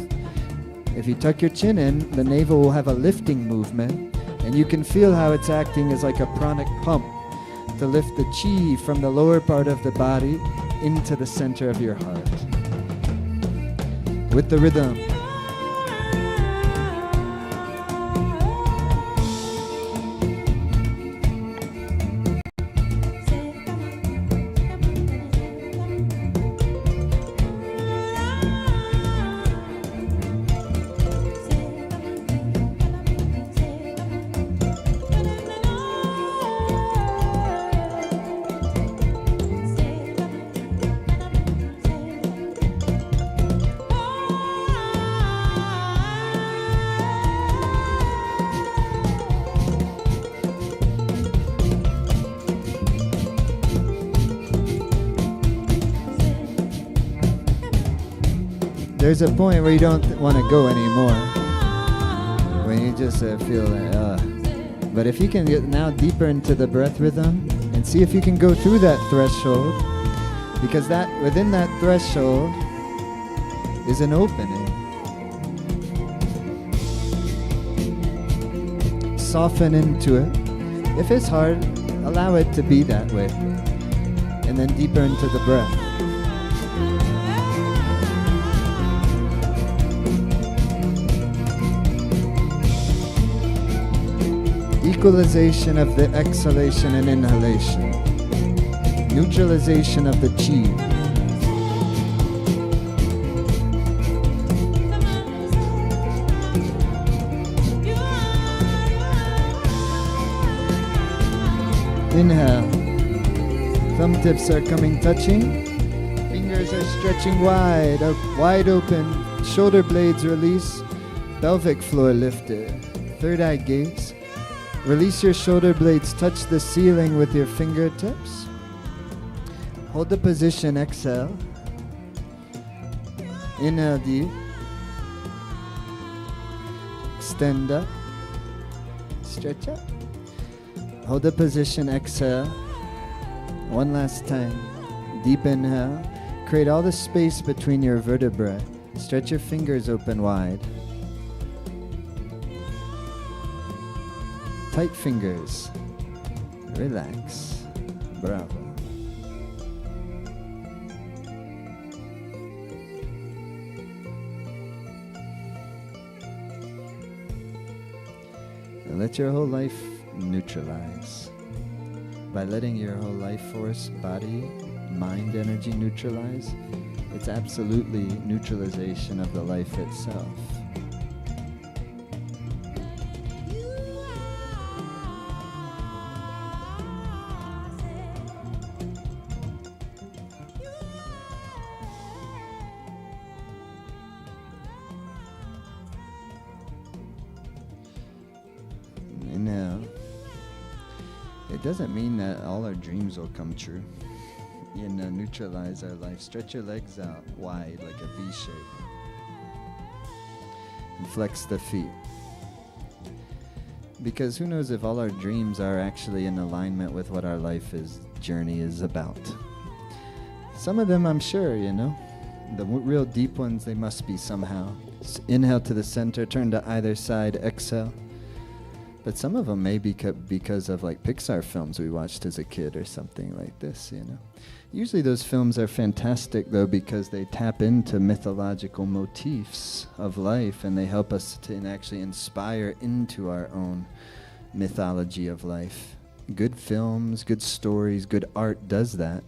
If you tuck your chin in, the navel will have a lifting movement, and you can feel how it's acting as like a pranic pump to lift the chi from the lower part of the body into the center of your heart. With the rhythm. There's a point where you don't want to go anymore, when you just feel like, But if you can get now deeper into the breath rhythm and see if you can go through that threshold, because that within that threshold is an opening. Soften into it. If it's hard, allow it to be that way. And then deeper into the breath. Equalization of the exhalation and inhalation. Neutralization of the chi. Inhale. Thumb tips are coming touching. Fingers are stretching wide, wide open. Shoulder blades release. Pelvic floor lifted. Third eye gaze. Release your shoulder blades, touch the ceiling with your fingertips. Hold the position, exhale. Inhale deep. Extend up. Stretch up. Hold the position, exhale. One last time. Deep inhale. Create all the space between your vertebrae. Stretch your fingers open wide. Tight fingers. Relax. Bravo. And let your whole life neutralize. By letting your whole life force, body, mind energy neutralize, it's absolutely neutralization of the life itself. Inhale. It doesn't mean that all our dreams will come true. Neutralize our life. Stretch your legs out wide like a V shape. And flex the feet. Because who knows if all our dreams are actually in alignment with what our journey is about. Some of them I'm sure, The real deep ones, they must be somehow. Inhale to the center, turn to either side, exhale. But some of them may be because of like Pixar films we watched as a kid or something like this, Usually those films are fantastic though because they tap into mythological motifs of life and they help us to actually inspire into our own mythology of life. Good films, good stories, good art does that.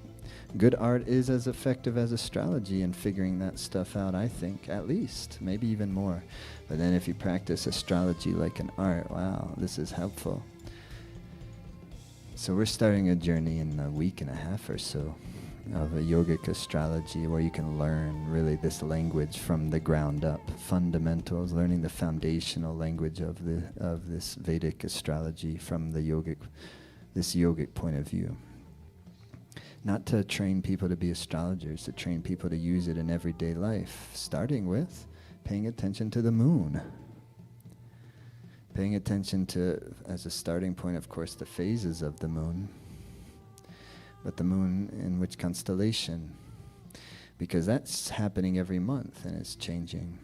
Good art is as effective as astrology in figuring that stuff out, I think, at least, maybe even more. But then if you practice astrology like an art, wow, this is helpful. So we're starting a journey in a week and a half or so of a yogic astrology where you can learn really this language from the ground up, fundamentals, learning the foundational language of this Vedic astrology from this yogic point of view. Not to train people to be astrologers, to train people to use it in everyday life, starting with paying attention to the moon. Paying attention to, as a starting point, of course, the phases of the moon. But the moon in which constellation? Because that's happening every month and it's changing.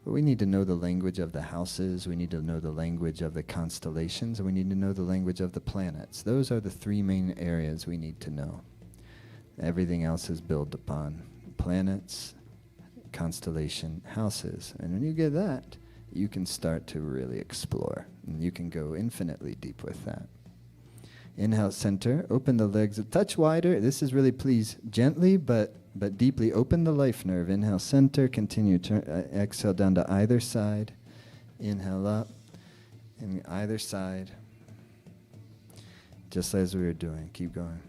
But we need to know the language of the houses, we need to know the language of the constellations, and we need to know the language of the planets. Those are the three main areas we need to know. Everything else is built upon planets, constellation, houses. And when you get that, you can start to really explore. And you can go infinitely deep with that. Inhale, center. Open the legs a touch wider. This is really, please, gently but deeply open the life nerve. Inhale, center. Continue. Exhale down to either side. Inhale up. And either side. Just as we were doing. Keep going.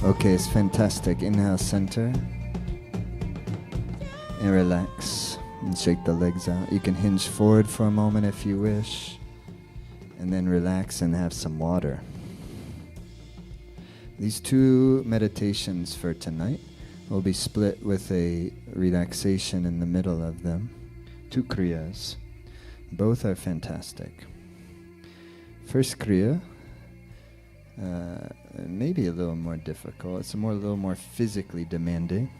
Okay, it's fantastic. Inhale, center. And relax. And shake the legs out. You can hinge forward for a moment if you wish. And then relax and have some water. These two meditations for tonight will be split with a relaxation in the middle of them. 2 kriyas. Both are fantastic. First kriya, maybe a little more difficult. It's a little more physically demanding.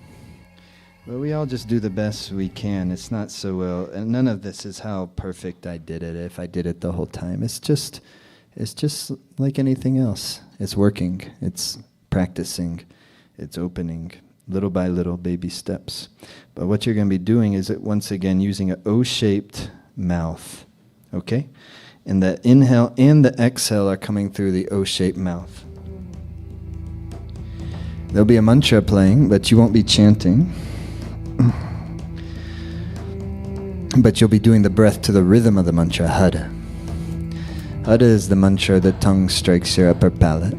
But we all just do the best we can. It's not so well, and none of this is how perfect I did it, if I did it the whole time. It's just like anything else. It's working, it's practicing, it's opening, little by little, baby steps. But what you're going to be doing is once again using an O-shaped mouth Okay? And the inhale and the exhale are coming through the O-shaped mouth. There'll be a mantra playing, but you won't be chanting. But you'll be doing the breath to the rhythm of the mantra, Hada. Hada is the mantra the tongue strikes your upper palate.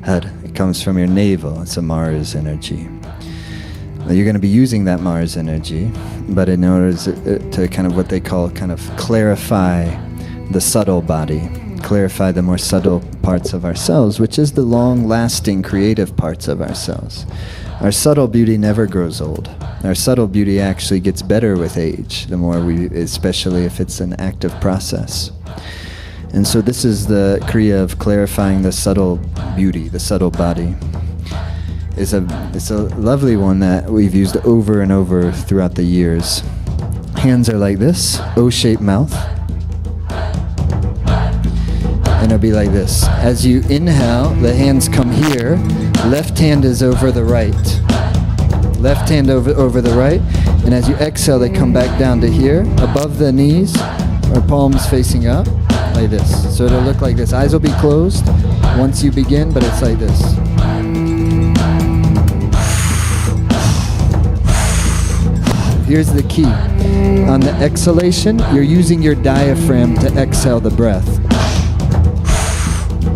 Hada, it comes from your navel. It's a Mars energy. Now you're going to be using that Mars energy, but in order to kind of what they call kind of clarify the subtle body, clarify the more subtle parts of ourselves, which is the long-lasting creative parts of ourselves. Our subtle beauty never grows old. Our subtle beauty actually gets better with age, the more we, especially if it's an active process. And so this is the Kriya of clarifying the subtle beauty, the subtle body. It's a lovely one that we've used over and over throughout the years. Hands are like this, O-shaped mouth. And it'll be like this. As you inhale, the hands come here. Left hand is over the right. Left hand over the right. And as you exhale, they come back down to here, above the knees, or palms facing up, like this. So it'll look like this. Eyes will be closed once you begin, but it's like this. Here's the key. On the exhalation, you're using your diaphragm to exhale the breath.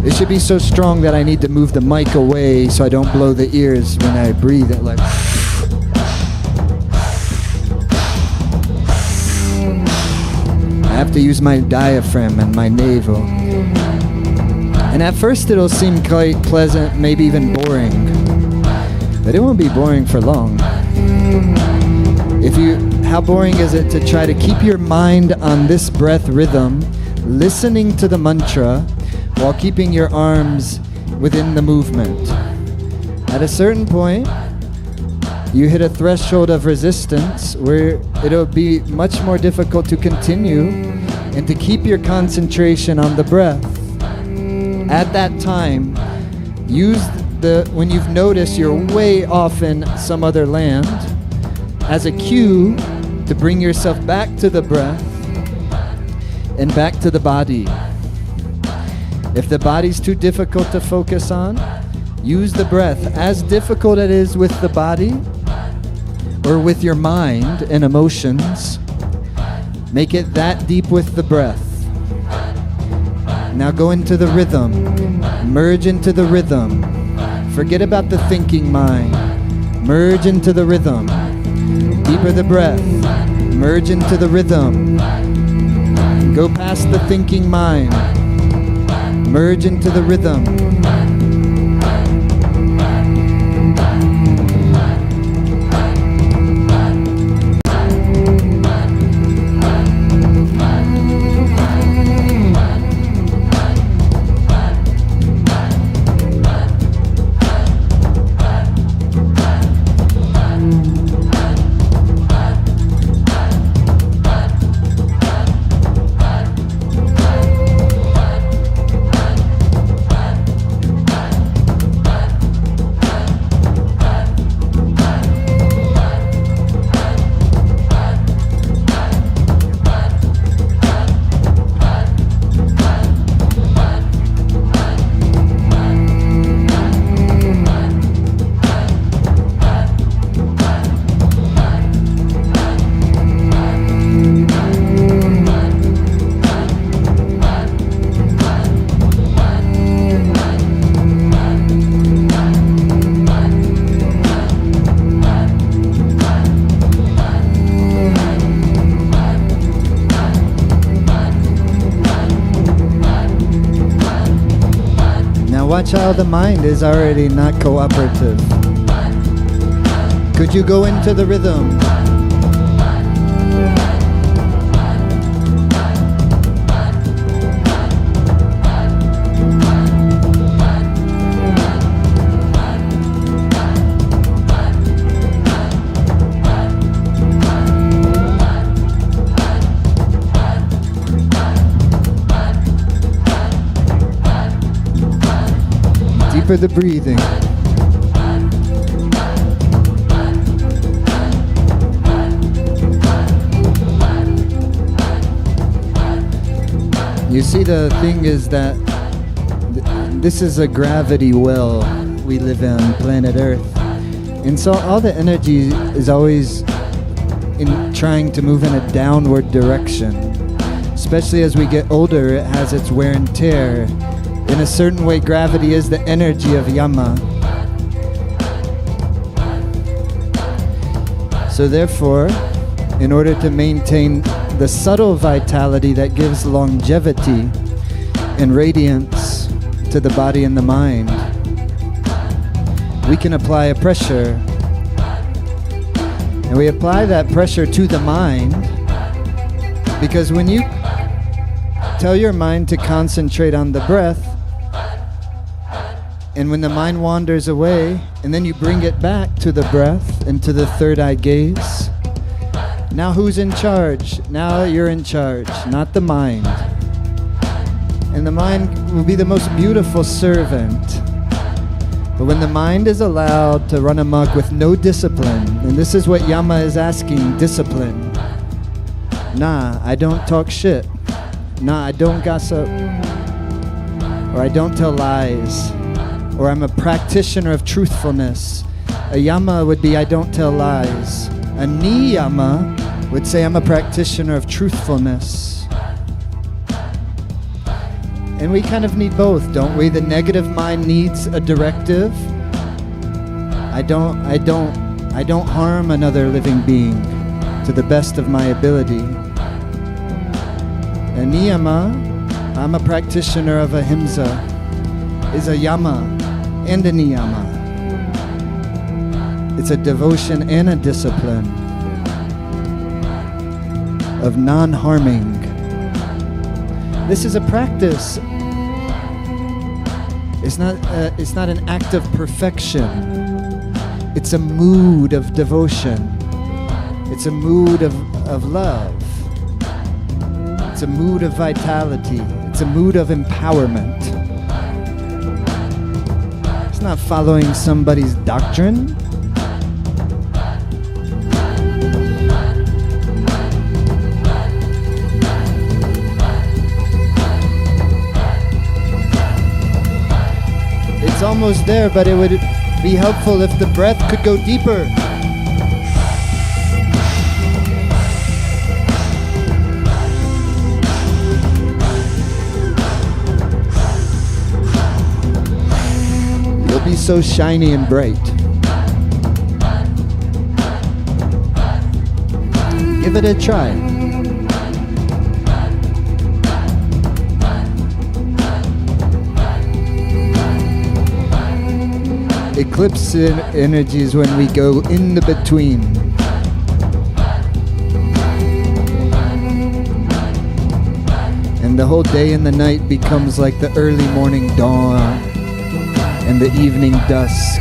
It should be so strong that I need to move the mic away so I don't blow the ears when I breathe it, like. I have to use my diaphragm and my navel. And at first it'll seem quite pleasant, maybe even boring. But it won't be boring for long. How boring is it to try to keep your mind on this breath rhythm, listening to the mantra, while keeping your arms within the movement? At a certain point, you hit a threshold of resistance where it'll be much more difficult to continue and to keep your concentration on the breath. At that time, when you've noticed you're way off in some other land, as a cue to bring yourself back to the breath and back to the body. If the body's too difficult to focus on, use the breath. As difficult it is with the body or with your mind and emotions, make it that deep with the breath. Now go into the rhythm. Merge into the rhythm. Forget about the thinking mind. Merge into the rhythm. Deeper the breath. Merge into the rhythm. Go past the thinking mind. Merge into the rhythm. Watch how the mind is already not cooperative. Could you go into the rhythm? For the breathing. You see, the thing is that this is a gravity well we live in, planet Earth. And so all the energy is always in trying to move in a downward direction. Especially as we get older, it has its wear and tear. In a certain way, gravity is the energy of Yama. So therefore, in order to maintain the subtle vitality that gives longevity and radiance to the body and the mind, we can apply a pressure. And we apply that pressure to the mind because when you tell your mind to concentrate on the breath, and when the mind wanders away, and then you bring it back to the breath and to the third eye gaze, now who's in charge? Now you're in charge, not the mind. And the mind will be the most beautiful servant. But when the mind is allowed to run amok with no discipline, and this is what Yama is asking, discipline. Nah, I don't talk shit. Nah, I don't gossip. Or I don't tell lies. Or I'm a practitioner of truthfulness. A Yama would be I don't tell lies. A Niyama would say I'm a practitioner of truthfulness. And we kind of need both, don't we? The negative mind needs a directive. I don't harm another living being to the best of my ability. A Niyama, I'm a practitioner of ahimsa, is a Yama and a Niyama. It's a devotion and a discipline of non-harming. This is a practice. It's not an act of perfection. It's a mood of devotion. It's a mood of love. It's a mood of vitality. It's a mood of empowerment. It's not following somebody's doctrine. It's almost there, but it would be helpful if the breath could go deeper. You'll be so shiny and bright. Give it a try. Eclipse energy is when we go in the between. And the whole day and the night becomes like the early morning dawn and the evening dusk.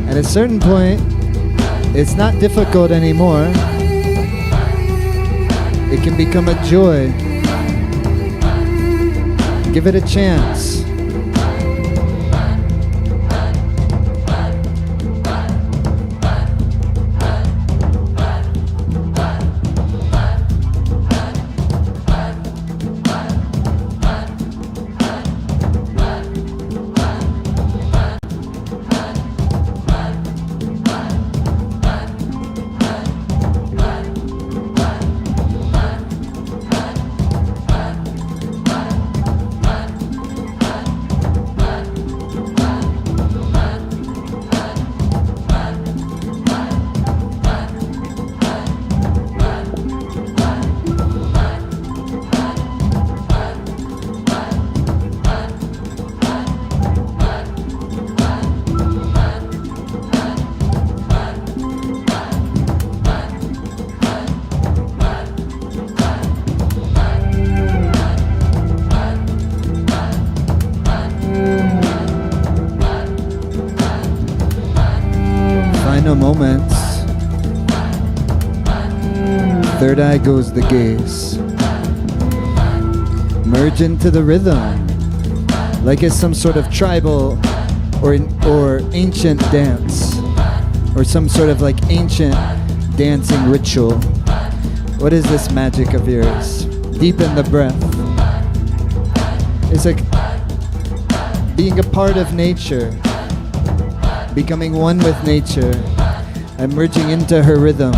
At a certain point, it's not difficult anymore. It can become a joy. Give it a chance. Moments. Third eye goes the gaze. Merge into the rhythm, like it's some sort of tribal or ancient dance, or some sort of like ancient dancing ritual. What is this magic of yours? Deepen the breath. It's like being a part of nature, becoming one with nature, and merging into her rhythm.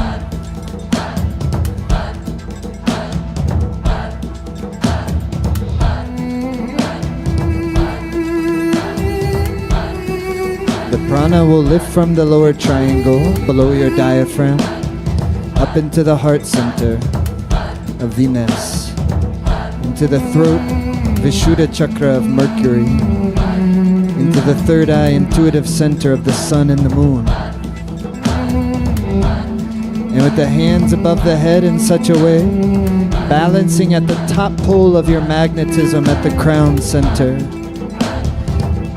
The prana will lift from the lower triangle, below your diaphragm, up into the heart center of Venus, into the throat, Vishuddha chakra of Mercury, into the third eye, intuitive center of the sun and the moon. And with the hands above the head in such a way, balancing at the top pole of your magnetism at the crown center.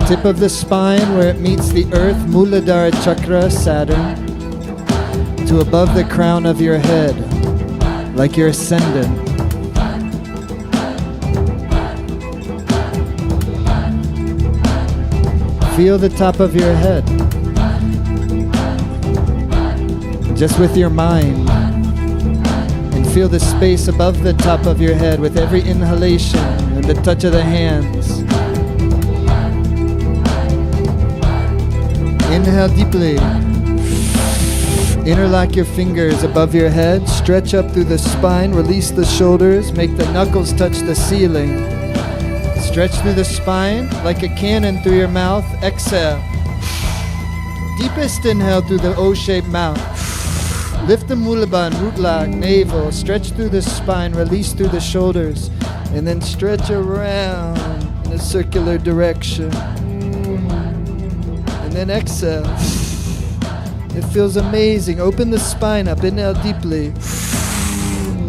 Tip of the spine where it meets the earth, Muladhara chakra, Saturn, to above the crown of your head, like your ascendant. Feel the top of your head, just with your mind, and feel the space above the top of your head with every inhalation and the touch of the hands. Inhale deeply. Interlock your fingers above your head, stretch up through the spine, release the shoulders, make the knuckles touch the ceiling. Stretch through the spine like a cannon through your mouth. Exhale. Deepest inhale through the O-shaped mouth. Lift the Mulaban, root lock, navel. Stretch through the spine, release through the shoulders, and then stretch around in a circular direction. And then exhale. It feels amazing. Open the spine up. Inhale deeply.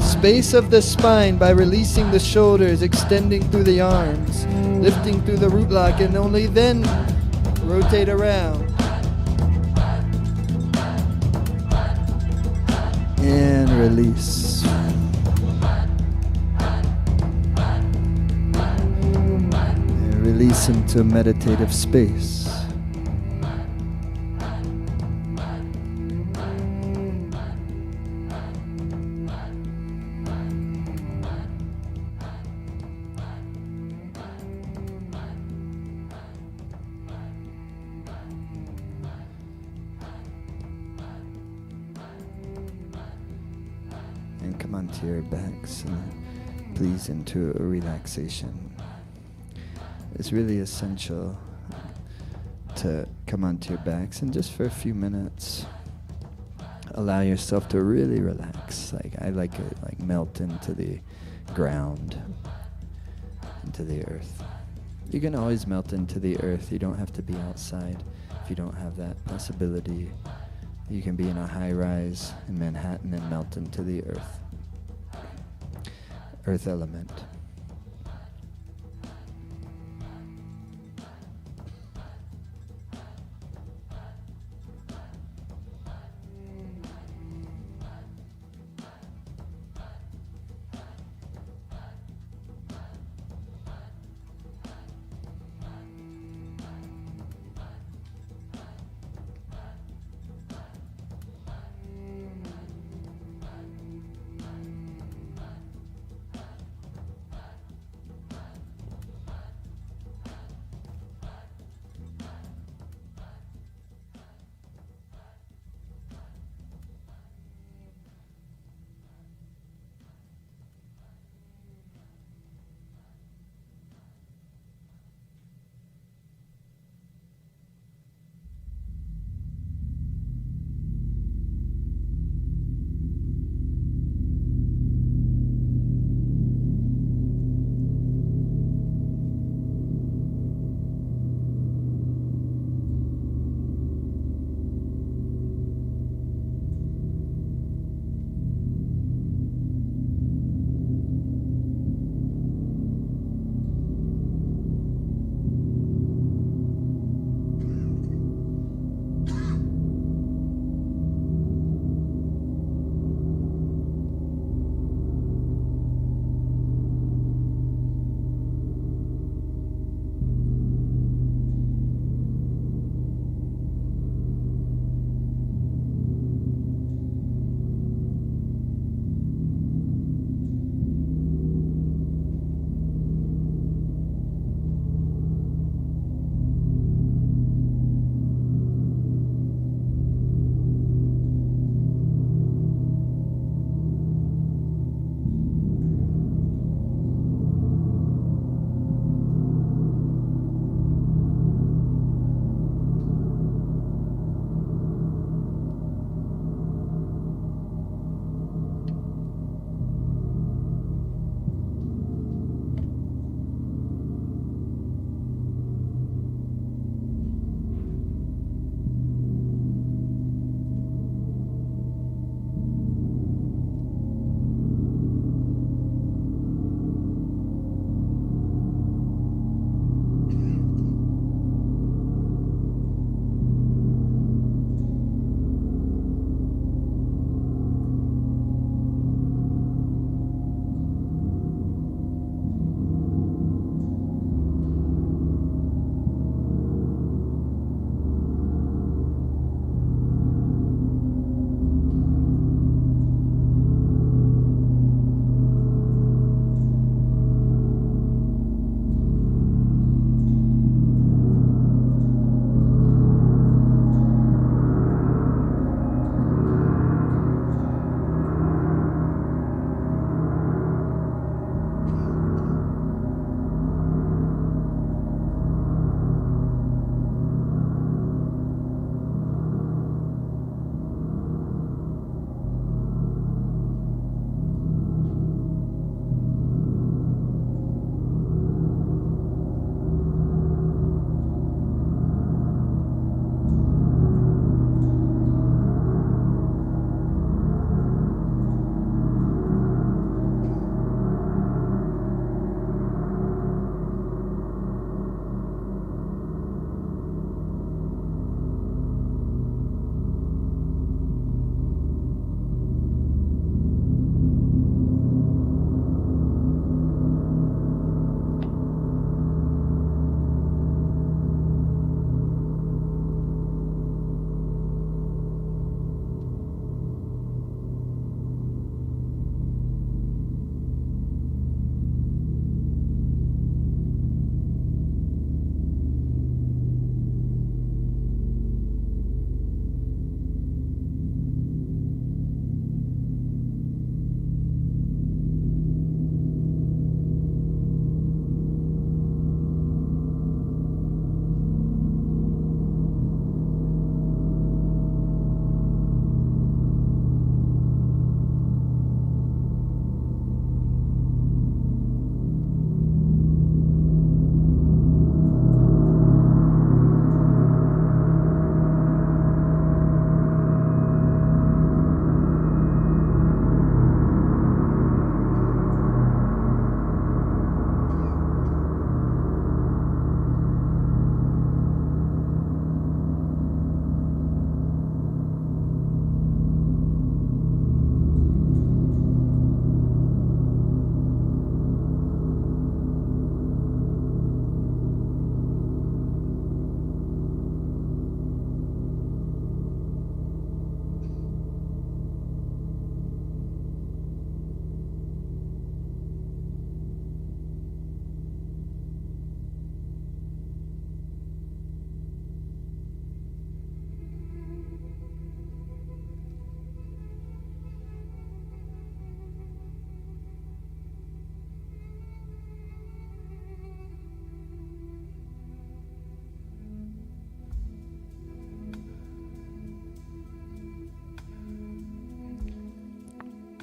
Space of the spine by releasing the shoulders, extending through the arms, lifting through the root lock, and only then rotate around. And release. And release into meditative space. And come onto your backs, please, into a relaxation. It's really essential to come onto your backs and just for a few minutes allow yourself to really relax. Like I like it, like melt into the ground, into the earth. You can always melt into the earth. You don't have to be outside if you don't have that possibility. You can be in a high-rise in Manhattan and melt into the earth element.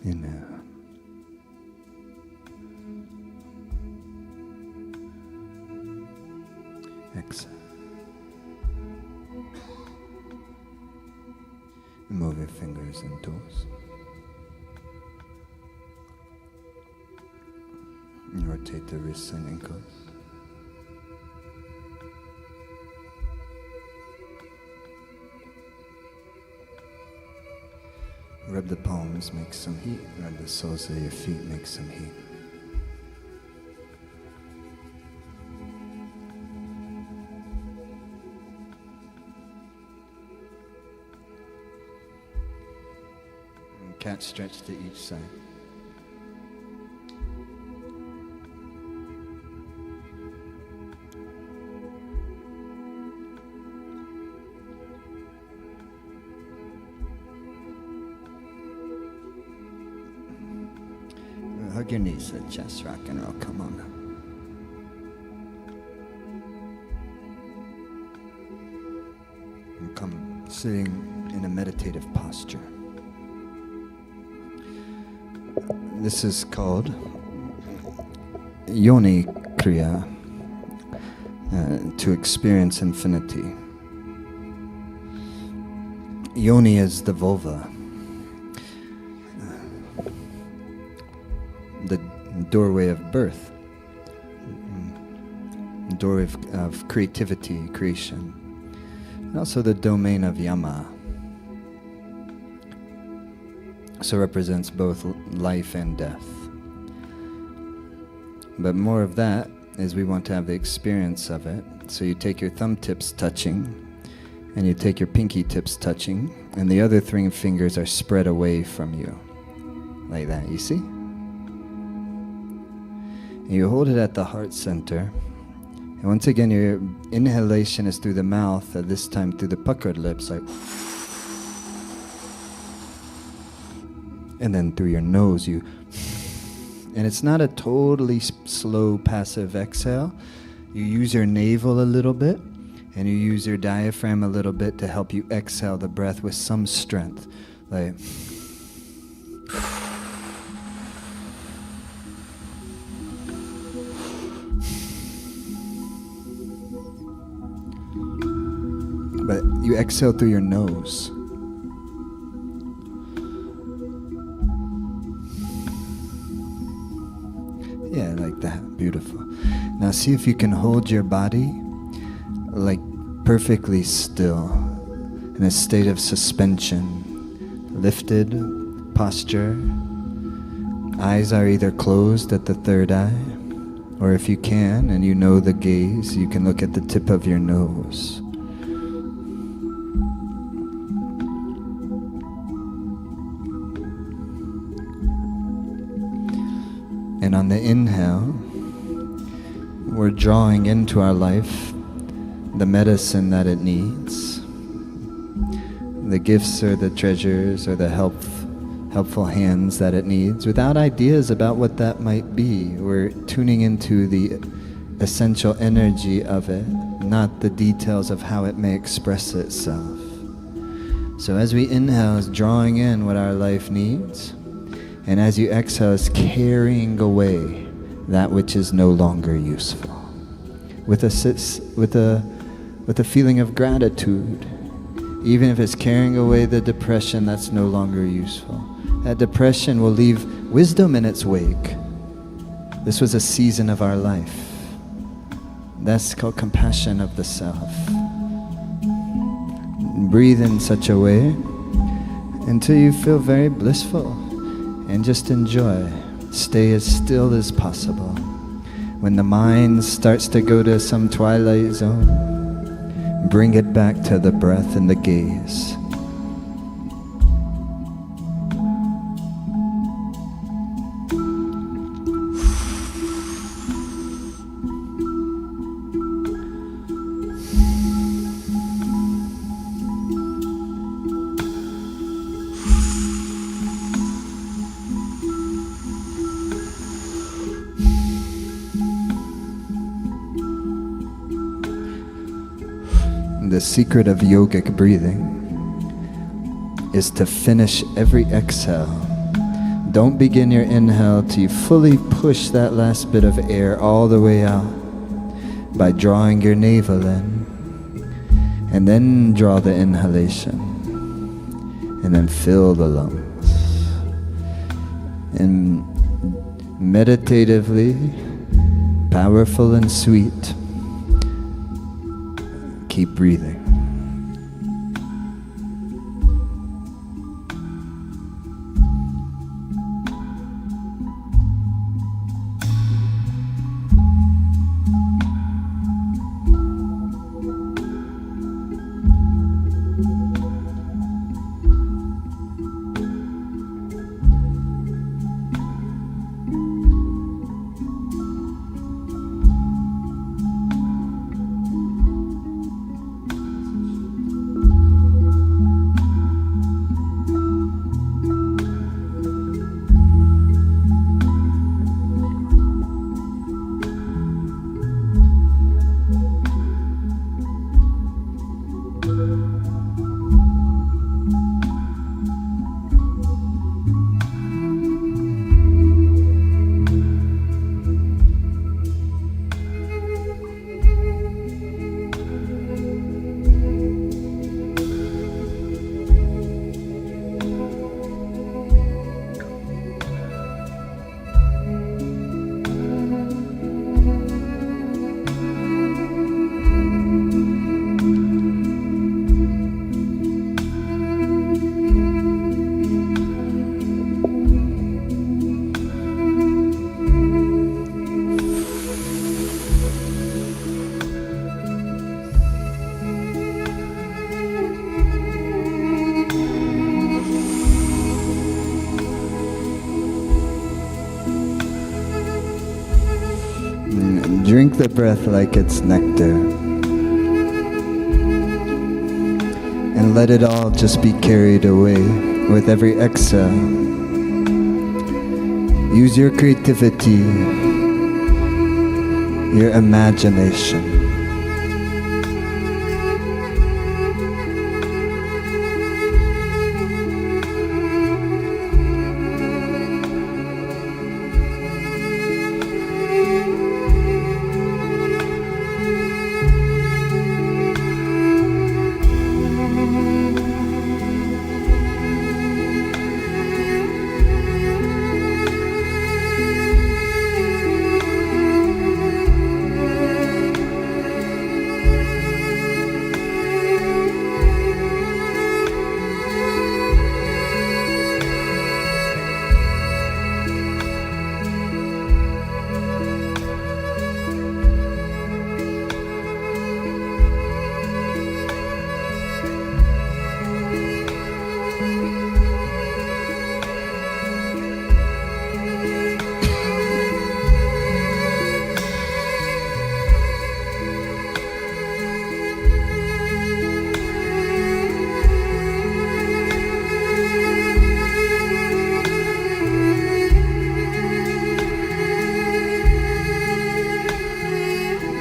Inhale. Exhale. Move your fingers and toes. Rotate the wrists and ankles. Rub the palms, make some heat. Rub the soles of your feet, make some heat. And cat stretch to each side. Hug your knees, the chest, rock and roll, come on. And come sitting in a meditative posture. This is called Yoni Kriya, to experience infinity. Yoni is the vulva. The doorway of birth, doorway of creativity, creation, and also the domain of Yama. So represents both life and death. But more of that is we want to have the experience of it. So you take your thumb tips touching, and you take your pinky tips touching, and the other 3 fingers are spread away from you, like that, you see? You hold it at the heart center. And once again, your inhalation is through the mouth, this time through the puckered lips, like. And then through your nose, you. And it's not a totally slow, passive exhale. You use your navel a little bit, and you use your diaphragm a little bit to help you exhale the breath with some strength. Like. But you exhale through your nose. Yeah, like that. Beautiful. Now see if you can hold your body like perfectly still in a state of suspension. Lifted posture. Eyes are either closed at the third eye, or if you can and you know the gaze, you can look at the tip of your nose. And on the inhale, we're drawing into our life the medicine that it needs, the gifts or the treasures or the helpful hands that it needs, without ideas about what that might be. We're tuning into the essential energy of it, not the details of how it may express itself. So as we inhale, it's drawing in what our life needs. And as you exhale, it's carrying away that which is no longer useful. With a feeling of gratitude, even if it's carrying away the depression that's no longer useful. That depression will leave wisdom in its wake. This was a season of our life. That's called compassion of the self. Breathe in such a way until you feel very blissful. And just enjoy. Stay as still as possible. When the mind starts to go to some twilight zone, bring it back to the breath and the gaze. The secret of yogic breathing is to finish every exhale Don't begin your inhale till you fully push that last bit of air all the way out by drawing your navel in. And then draw the inhalation. And then fill the lungs. And meditatively, powerful and sweet, keep breathing. Drink the breath like it's nectar. And let it all just be carried away with every exhale. Use your creativity, your imagination.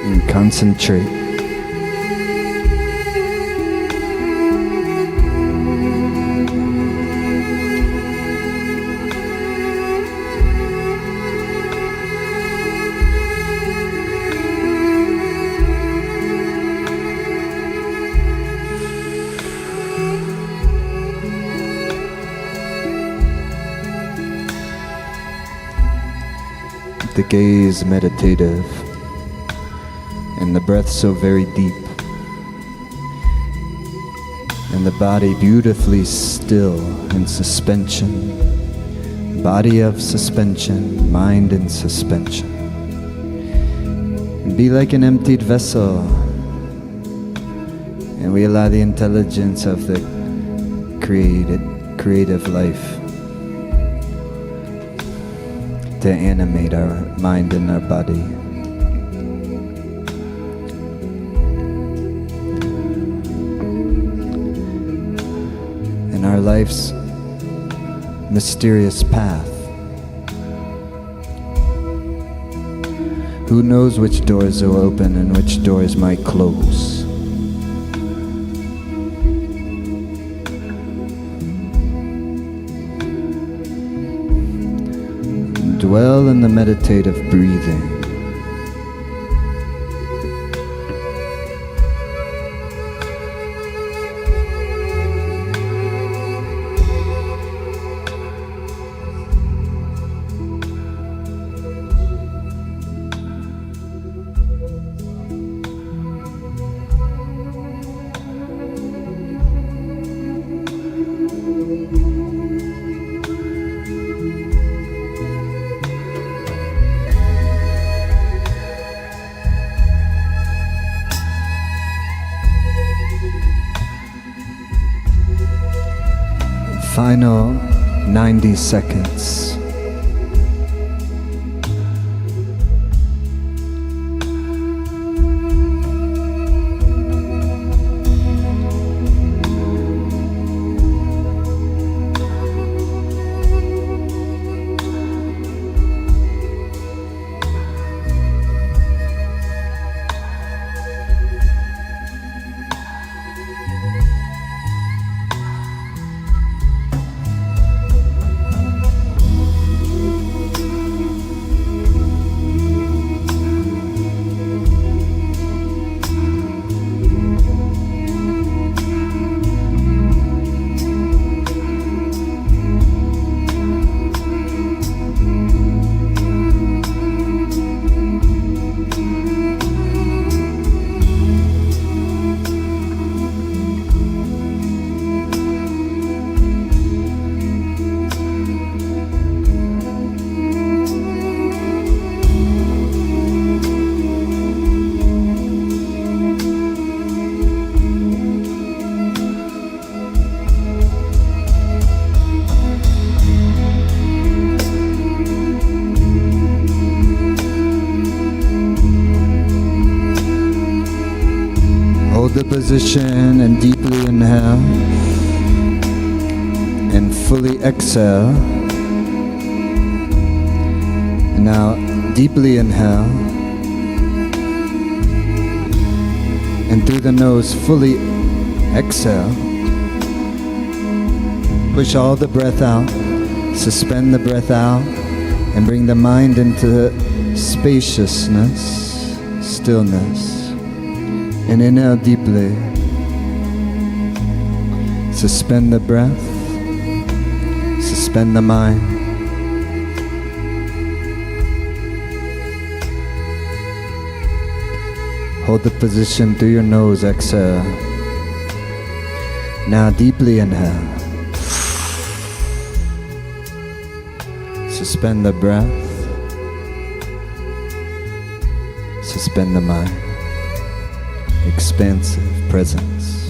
And concentrate. The gaze meditative, and the breath so very deep, and the body beautifully still in suspension, body of suspension, mind in suspension. And be like an emptied vessel, and we allow the intelligence of the creative life to animate our mind and our body. And our life's mysterious path. Who knows which doors will open and which doors might close? Dwell in the meditative breathing. Final 90 seconds. The position and deeply inhale and fully exhale. And now deeply inhale and through the nose fully exhale. Push all the breath out, suspend the breath out, and bring the mind into spaciousness, stillness. And inhale deeply. Suspend the breath. Suspend the mind. Hold the position through your nose, exhale. Now deeply inhale. Suspend the breath. Suspend the mind. Expansive presence.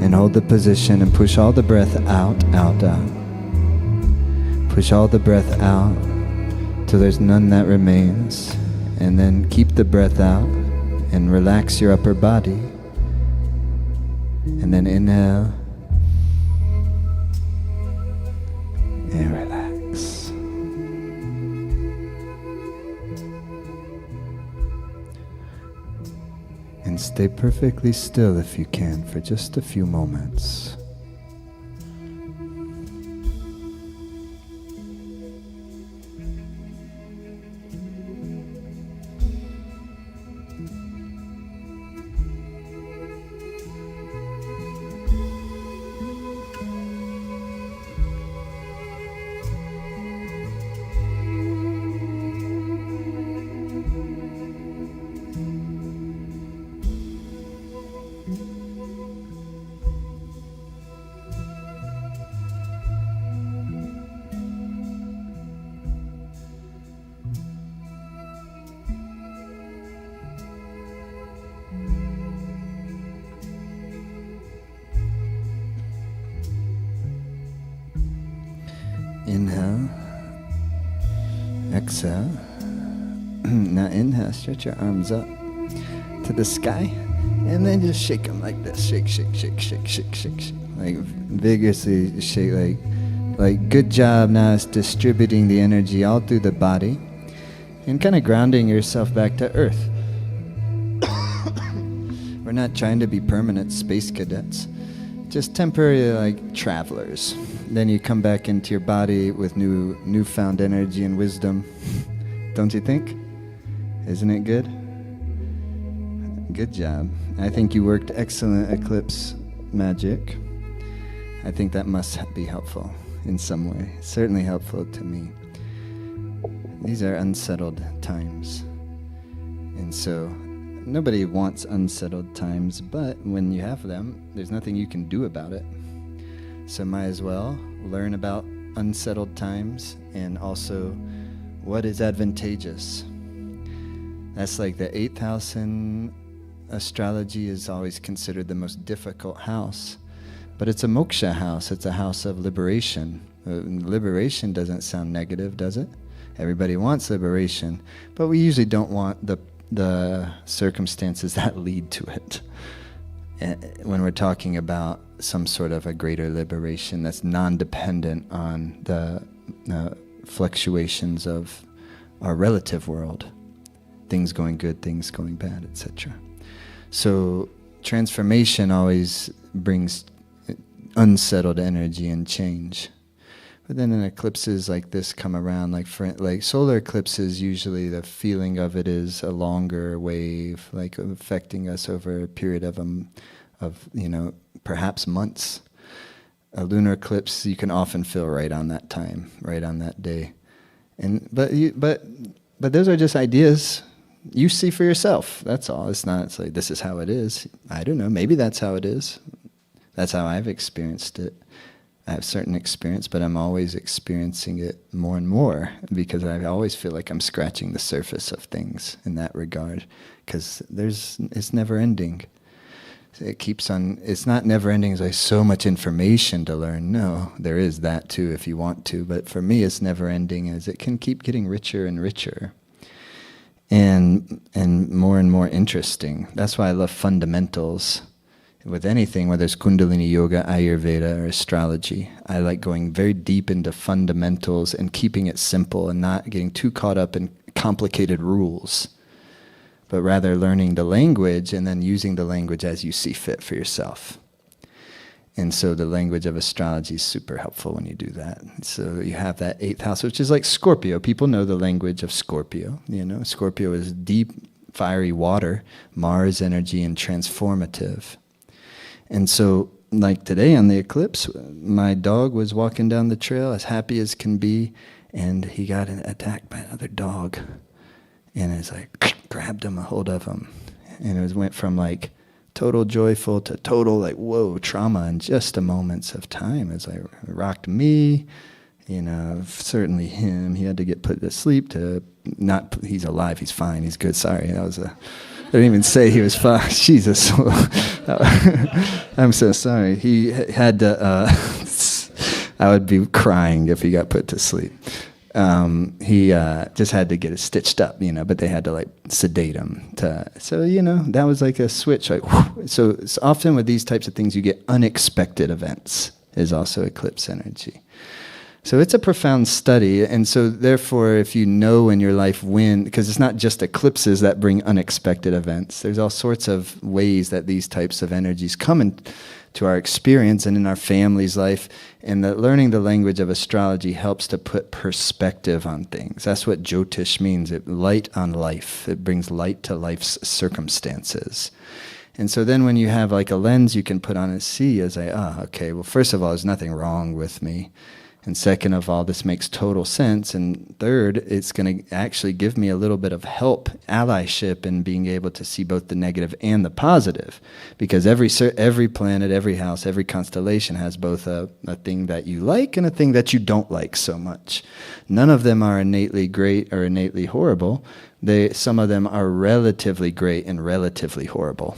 And hold the position and push all the breath out, out, out. Push all the breath out till there's none that remains. And then keep the breath out and relax your upper body. And then inhale and relax. And stay perfectly still if you can for just a few moments. Inhale, exhale. Now inhale, stretch your arms up to the sky, and then just shake them like this. Shake, shake, shake, shake, shake, shake, shake. Like vigorously shake, like good job. Now it's distributing the energy all through the body and kind of grounding yourself back to earth. We're not trying to be permanent space cadets. just temporary, like travelers. Then you come back into your body with newfound energy and wisdom. Don't you think? Isn't it good? Good job. I think you worked excellent eclipse magic. I think that must be helpful in some way. Certainly helpful to me. These are unsettled times. And so nobody wants unsettled times, but when you have them, there's nothing you can do about it. So might as well learn about unsettled times and also what is advantageous. That's like the 8th house in astrology is always considered the most difficult house. But it's a moksha house. It's a house of liberation. Liberation doesn't sound negative, does it? Everybody wants liberation, but we usually don't want the circumstances that lead to it. When we're talking about some sort of a greater liberation that's non-dependent on the fluctuations of our relative world, things going good, things going bad, etc. So transformation always brings unsettled energy and change. But then in eclipses like this come around, like solar eclipses, usually the feeling of it is a longer wave, like affecting us over a period of perhaps months. A lunar eclipse you can often feel right on that time, right on that day. But those are just ideas you see for yourself. That's all. It's like this is how it is. I don't know. Maybe that's how it is. That's how I've experienced it. I have certain experience, but I'm always experiencing it more and more because I always feel like I'm scratching the surface of things in that regard because it's never ending. It keeps on, it's not never ending as there's so much information to learn. No, there is that too if you want to, but for me it's never ending as it can keep getting richer and richer and more interesting. That's why I love fundamentals. With anything, whether it's Kundalini Yoga, Ayurveda, or astrology, I like going very deep into fundamentals and keeping it simple and not getting too caught up in complicated rules, but rather learning the language and then using the language as you see fit for yourself. And so the language of astrology is super helpful when you do that. So you have that 8th house, which is like Scorpio. People know the language of Scorpio. Scorpio is deep, fiery water, Mars energy, and transformative. And so, like today on the eclipse, my dog was walking down the trail as happy as can be, and he got attacked by another dog. And it's like, grabbed him, a hold of him. And it went from like total joyful to total like, whoa, trauma in just a moments of time. It's like, it rocked me, certainly him. He had to get put to sleep he's alive, he's fine, he's good, sorry. I didn't even say he was fine. Jesus. I'm so sorry. He had to, I would be crying if he got put to sleep. He just had to get it stitched up, but they had to like sedate him. That was like a switch. Like, so it's often with these types of things, you get unexpected events is also eclipse energy. So it's a profound study, and so therefore if you know in your life when, because it's not just eclipses that bring unexpected events, there's all sorts of ways that these types of energies come into our experience and in our family's life, and that learning the language of astrology helps to put perspective on things. That's what Jyotish means, light on life. It brings light to life's circumstances. And so then when you have like a lens you can put on and see as okay, well first of all, there's nothing wrong with me. And second of all, this makes total sense. And third, it's going to actually give me a little bit of help, allyship in being able to see both the negative and the positive. Because every planet, every house, every constellation has both a thing that you like and a thing that you don't like so much. None of them are innately great or innately horrible. Some of them are relatively great and relatively horrible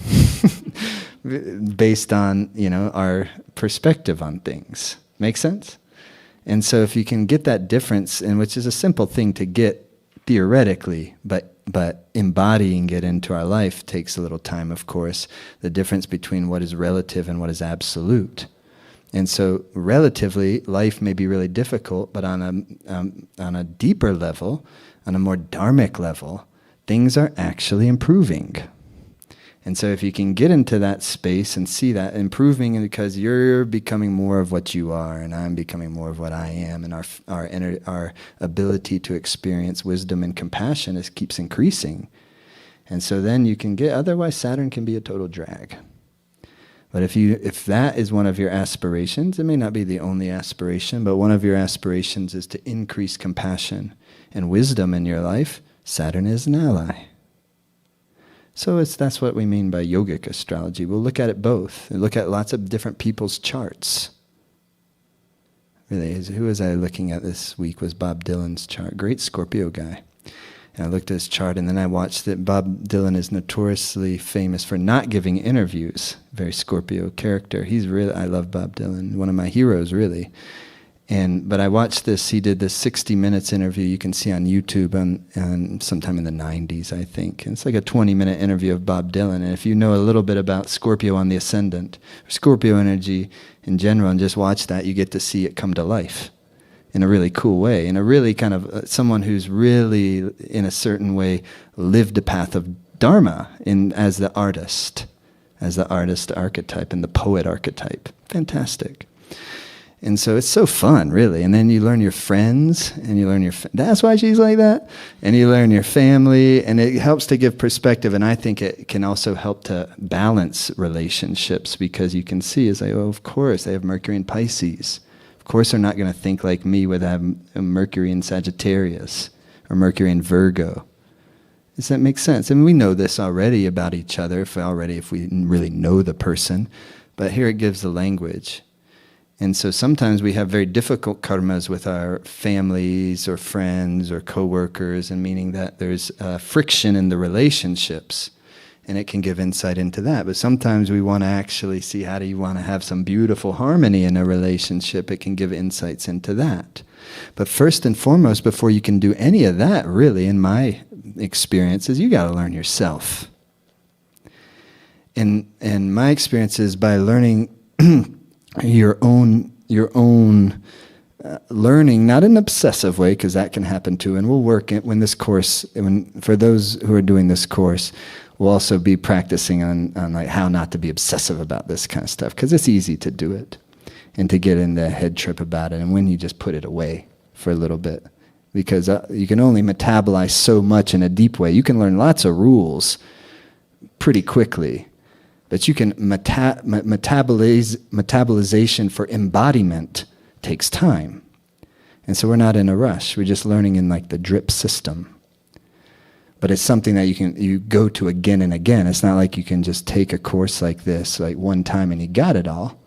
based on, our perspective on things. Make sense? And so if you can get that difference, and which is a simple thing to get theoretically, but embodying it into our life takes a little time, of course, the difference between what is relative and what is absolute. And so relatively, life may be really difficult, but on a deeper level, on a more dharmic level, things are actually improving. And so if you can get into that space and see that improving, because you're becoming more of what you are, and I'm becoming more of what I am, and our ability to experience wisdom and compassion keeps increasing. And so then you can get, otherwise Saturn can be a total drag. But if that is one of your aspirations, it may not be the only aspiration, but one of your aspirations is to increase compassion and wisdom in your life, Saturn is an ally. So that's what we mean by yogic astrology. We'll look at it both. We'll look at lots of different people's charts. Really, who was I looking at this week was Bob Dylan's chart. Great Scorpio guy. And I looked at his chart, and then I watched that Bob Dylan is notoriously famous for not giving interviews. Very Scorpio character. I love Bob Dylan, one of my heroes, really. But I watched this, he did this 60 Minutes interview you can see on YouTube on sometime in the 90s, I think. And it's like a 20-minute interview of Bob Dylan. And if you know a little bit about Scorpio on the ascendant, or Scorpio energy in general, and just watch that, you get to see it come to life in a really cool way, in a really kind of someone who's really, in a certain way, lived a path of Dharma as the artist archetype and the poet archetype. Fantastic. And so it's so fun, really. And then you learn your friends, and you learn that's why she's like that. And you learn your family, and it helps to give perspective. And I think it can also help to balance relationships, because you can see, of course, they have Mercury in Pisces. Of course they're not going to think like me with a Mercury in Sagittarius or Mercury in Virgo. Does that make sense? I mean, we know this already about each other, if we really know the person. But here it gives the language. And so sometimes we have very difficult karmas with our families or friends or coworkers, and meaning that there's friction in the relationships, and it can give insight into that. But sometimes we want to actually see, how do you want to have some beautiful harmony in a relationship? It can give insights into that. But first and foremost, before you can do any of that, really, in my experience, is you got to learn yourself. And my experience is by learning your own learning, not in an obsessive way, because that can happen too. And we'll work it for those who are doing this course, we'll also be practicing on like how not to be obsessive about this kind of stuff, because it's easy to do it and to get in the head trip about it. And when you just put it away for a little bit, because you can only metabolize so much in a deep way. You can learn lots of rules pretty quickly. But you can metabolization for embodiment takes time. And so we're not in a rush. We're just learning in like the drip system. But it's something that you go to again and again. It's not like you can just take a course like this like one time and you got it all.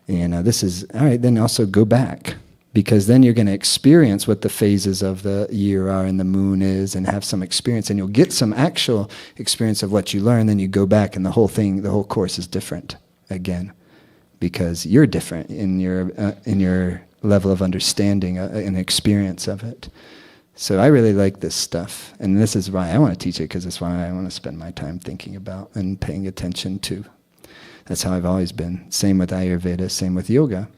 This is, all right, then also go back. Because then you're going to experience what the phases of the year are and the moon is, and have some experience, and you'll get some actual experience of what you learn. Then you go back, and the whole course is different again, because you're different in your level of understanding and experience of it. So I really like this stuff, and this is why I want to teach it, because it's why I want to spend my time thinking about and paying attention to. That's how I've always been. Same with Ayurveda, same with yoga.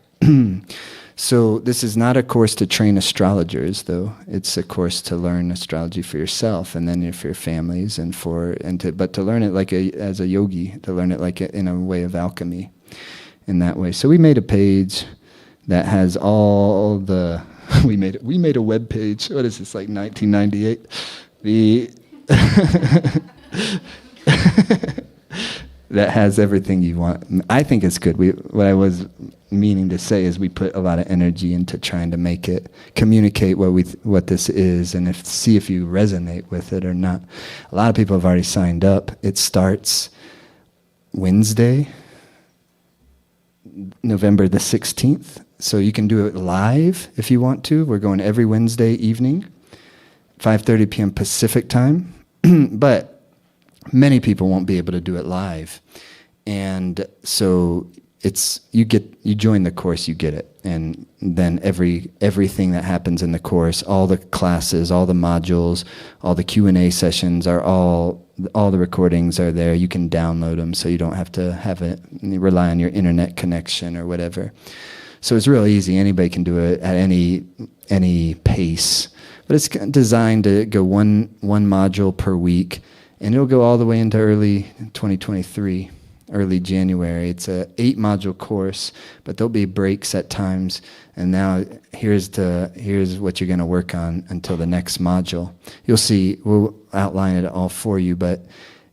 So this is not a course to train astrologers, though. It's a course to learn astrology for yourself, and then for your families, but to learn it as a yogi, to learn it like in a way of alchemy, in that way. So we made a page that has all the. We made a web page. What is this, like 1998? That has everything you want. I think it's good. What I was meaning to say is we put a lot of energy into trying to make it communicate what this is, and see if you resonate with it or not. A lot of people have already signed up. It starts Wednesday, November the 16th. So you can do it live if you want to. We're going every Wednesday evening, 5:30 p.m. Pacific time. But many people won't be able to do it live, and so you join the course, you get it, and then everything that happens in the course, all the classes, all the modules, all the Q&A sessions are all the recordings are there. You can download them, so you don't have to rely on your internet connection or whatever. So it's real easy. Anybody can do it at any pace, but it's designed to go one module per week. And it'll go all the way into early 2023, early January. It's a 8-module course, but there'll be breaks at times. And now here's what you're going to work on until the next module. You'll see, we'll outline it all for you, but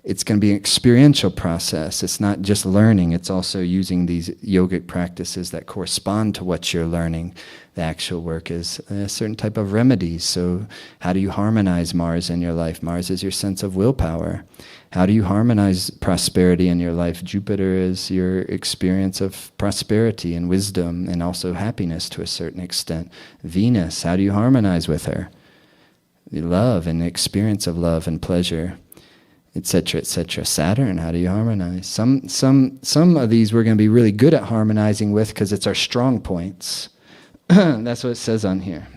it's going to be an experiential process. It's not just learning, it's also using these yogic practices that correspond to what you're learning. The actual work is a certain type of remedies. So how do you harmonize Mars in your life? Mars is your sense of willpower. How do you harmonize prosperity in your life? Jupiter is your experience of prosperity and wisdom and also happiness to a certain extent. Venus, how do you harmonize with her? Love and the experience of love and pleasure, etc., etc. Saturn, how do you harmonize? Some of these we're going to be really good at harmonizing with because it's our strong points. That's what it says on here.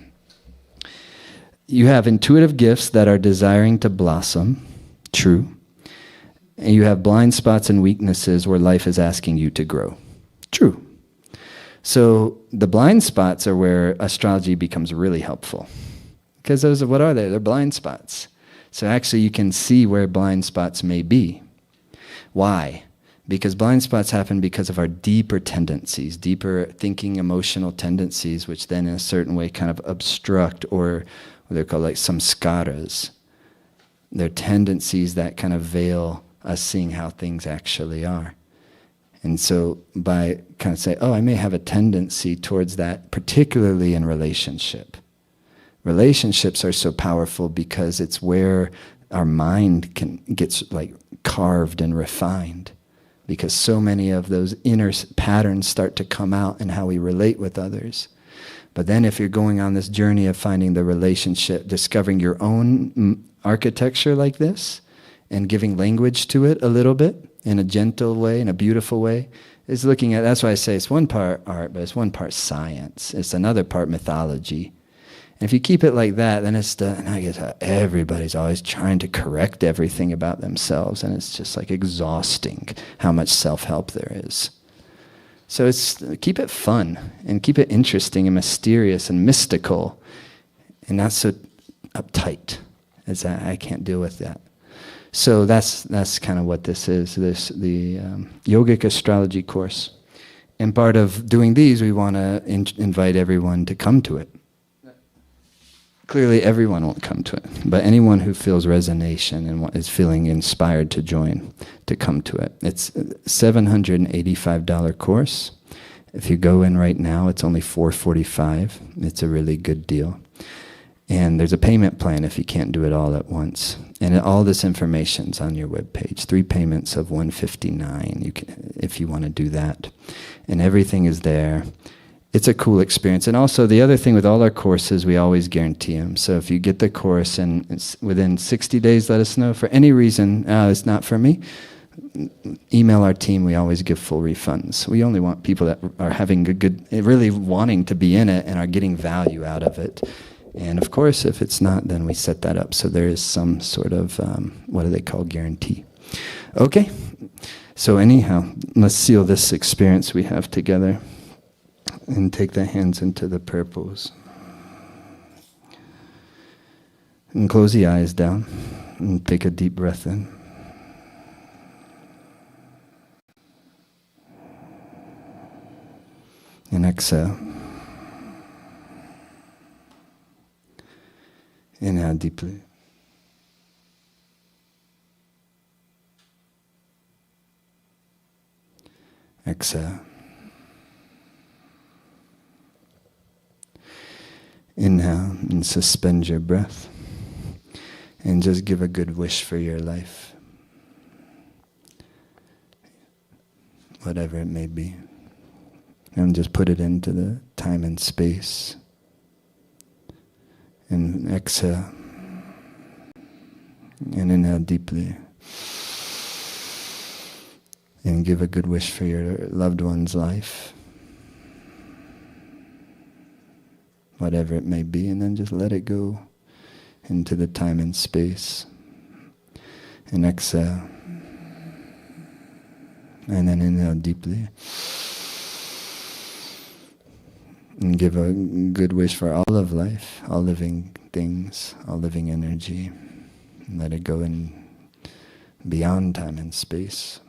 You have intuitive gifts that are desiring to blossom. True. And you have blind spots and weaknesses where life is asking you to grow. True. So the blind spots are where astrology becomes really helpful. Because those are, what are they? They're blind spots. So actually you can see where blind spots may be. Why? Because blind spots happen because of our deeper tendencies, deeper thinking, emotional tendencies, which then in a certain way kind of obstruct, or what they're called like samskaras. They're tendencies that kind of veil us seeing how things actually are. And so by kind of say, oh, I may have a tendency towards that, particularly in relationship. Relationships are so powerful because it's where our mind gets like carved and refined, because so many of those inner patterns start to come out in how we relate with others. But then if you're going on this journey of finding the relationship, discovering your own architecture like this, and giving language to it a little bit in a gentle way, in a beautiful way, is looking at, that's why I say it's one part art, but it's one part science. It's another part mythology. And if you keep it like that, then it's and I guess everybody's always trying to correct everything about themselves, and it's just like exhausting how much self-help there is. So it's keep it fun, and keep it interesting and mysterious and mystical, and not so uptight, as I can't deal with that. So that's kind of what this is, the yogic astrology course. And part of doing these, we want to invite everyone to come to it. Clearly everyone won't come to it, but anyone who feels resonation and is feeling inspired to join, to come to it. It's a $785 course. If you go in right now, it's only $445. It's a really good deal. And there's a payment plan if you can't do it all at once. And all this information's on your webpage. 3 payments of $159 you can, if you want to do that. And everything is there. It's a cool experience. And also the other thing with all our courses, we always guarantee them. So if you get the course and it's within 60 days, let us know. For any reason, it's not for me, email our team. We always give full refunds. We only want people that are having a good, really wanting to be in it and are getting value out of it. And of course, if it's not, then we set that up. So there is some sort of, what do they call, guarantee. Okay. So anyhow, let's seal this experience we have together. And take the hands into the prayer pose. And close the eyes down. And take a deep breath in. And exhale. Inhale deeply. Exhale. Inhale and suspend your breath. And just give a good wish for your life. Whatever it may be. And just put it into the time and space. And exhale. And inhale deeply. And give a good wish for your loved one's life. Whatever it may be, and then just let it go into the time and space. And exhale. And then inhale deeply. And give a good wish for all of life, all living things, all living energy. And let it go in beyond time and space.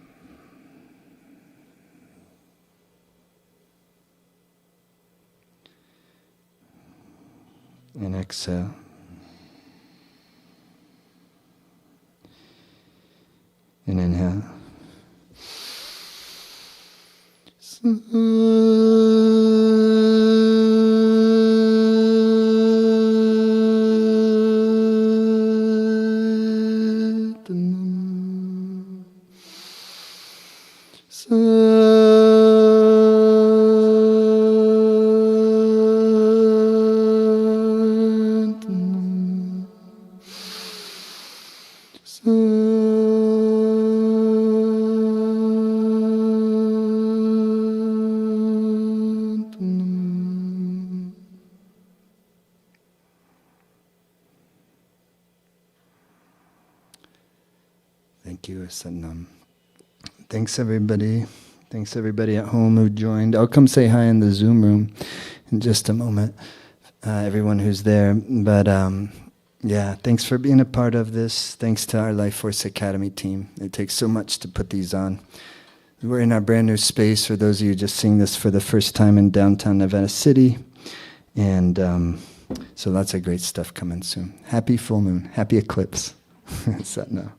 And exhale. And inhale. Thank you, Satnam. Thanks, everybody. Thanks, everybody at home who joined. I'll come say hi in the Zoom room in just a moment, everyone who's there. But yeah, thanks for being a part of this. Thanks to our Life Force Academy team. It takes so much to put these on. We're in our brand new space, for those of you just seeing this for the first time, in downtown Nevada City. And so lots of great stuff coming soon. Happy full moon. Happy eclipse. Satnam.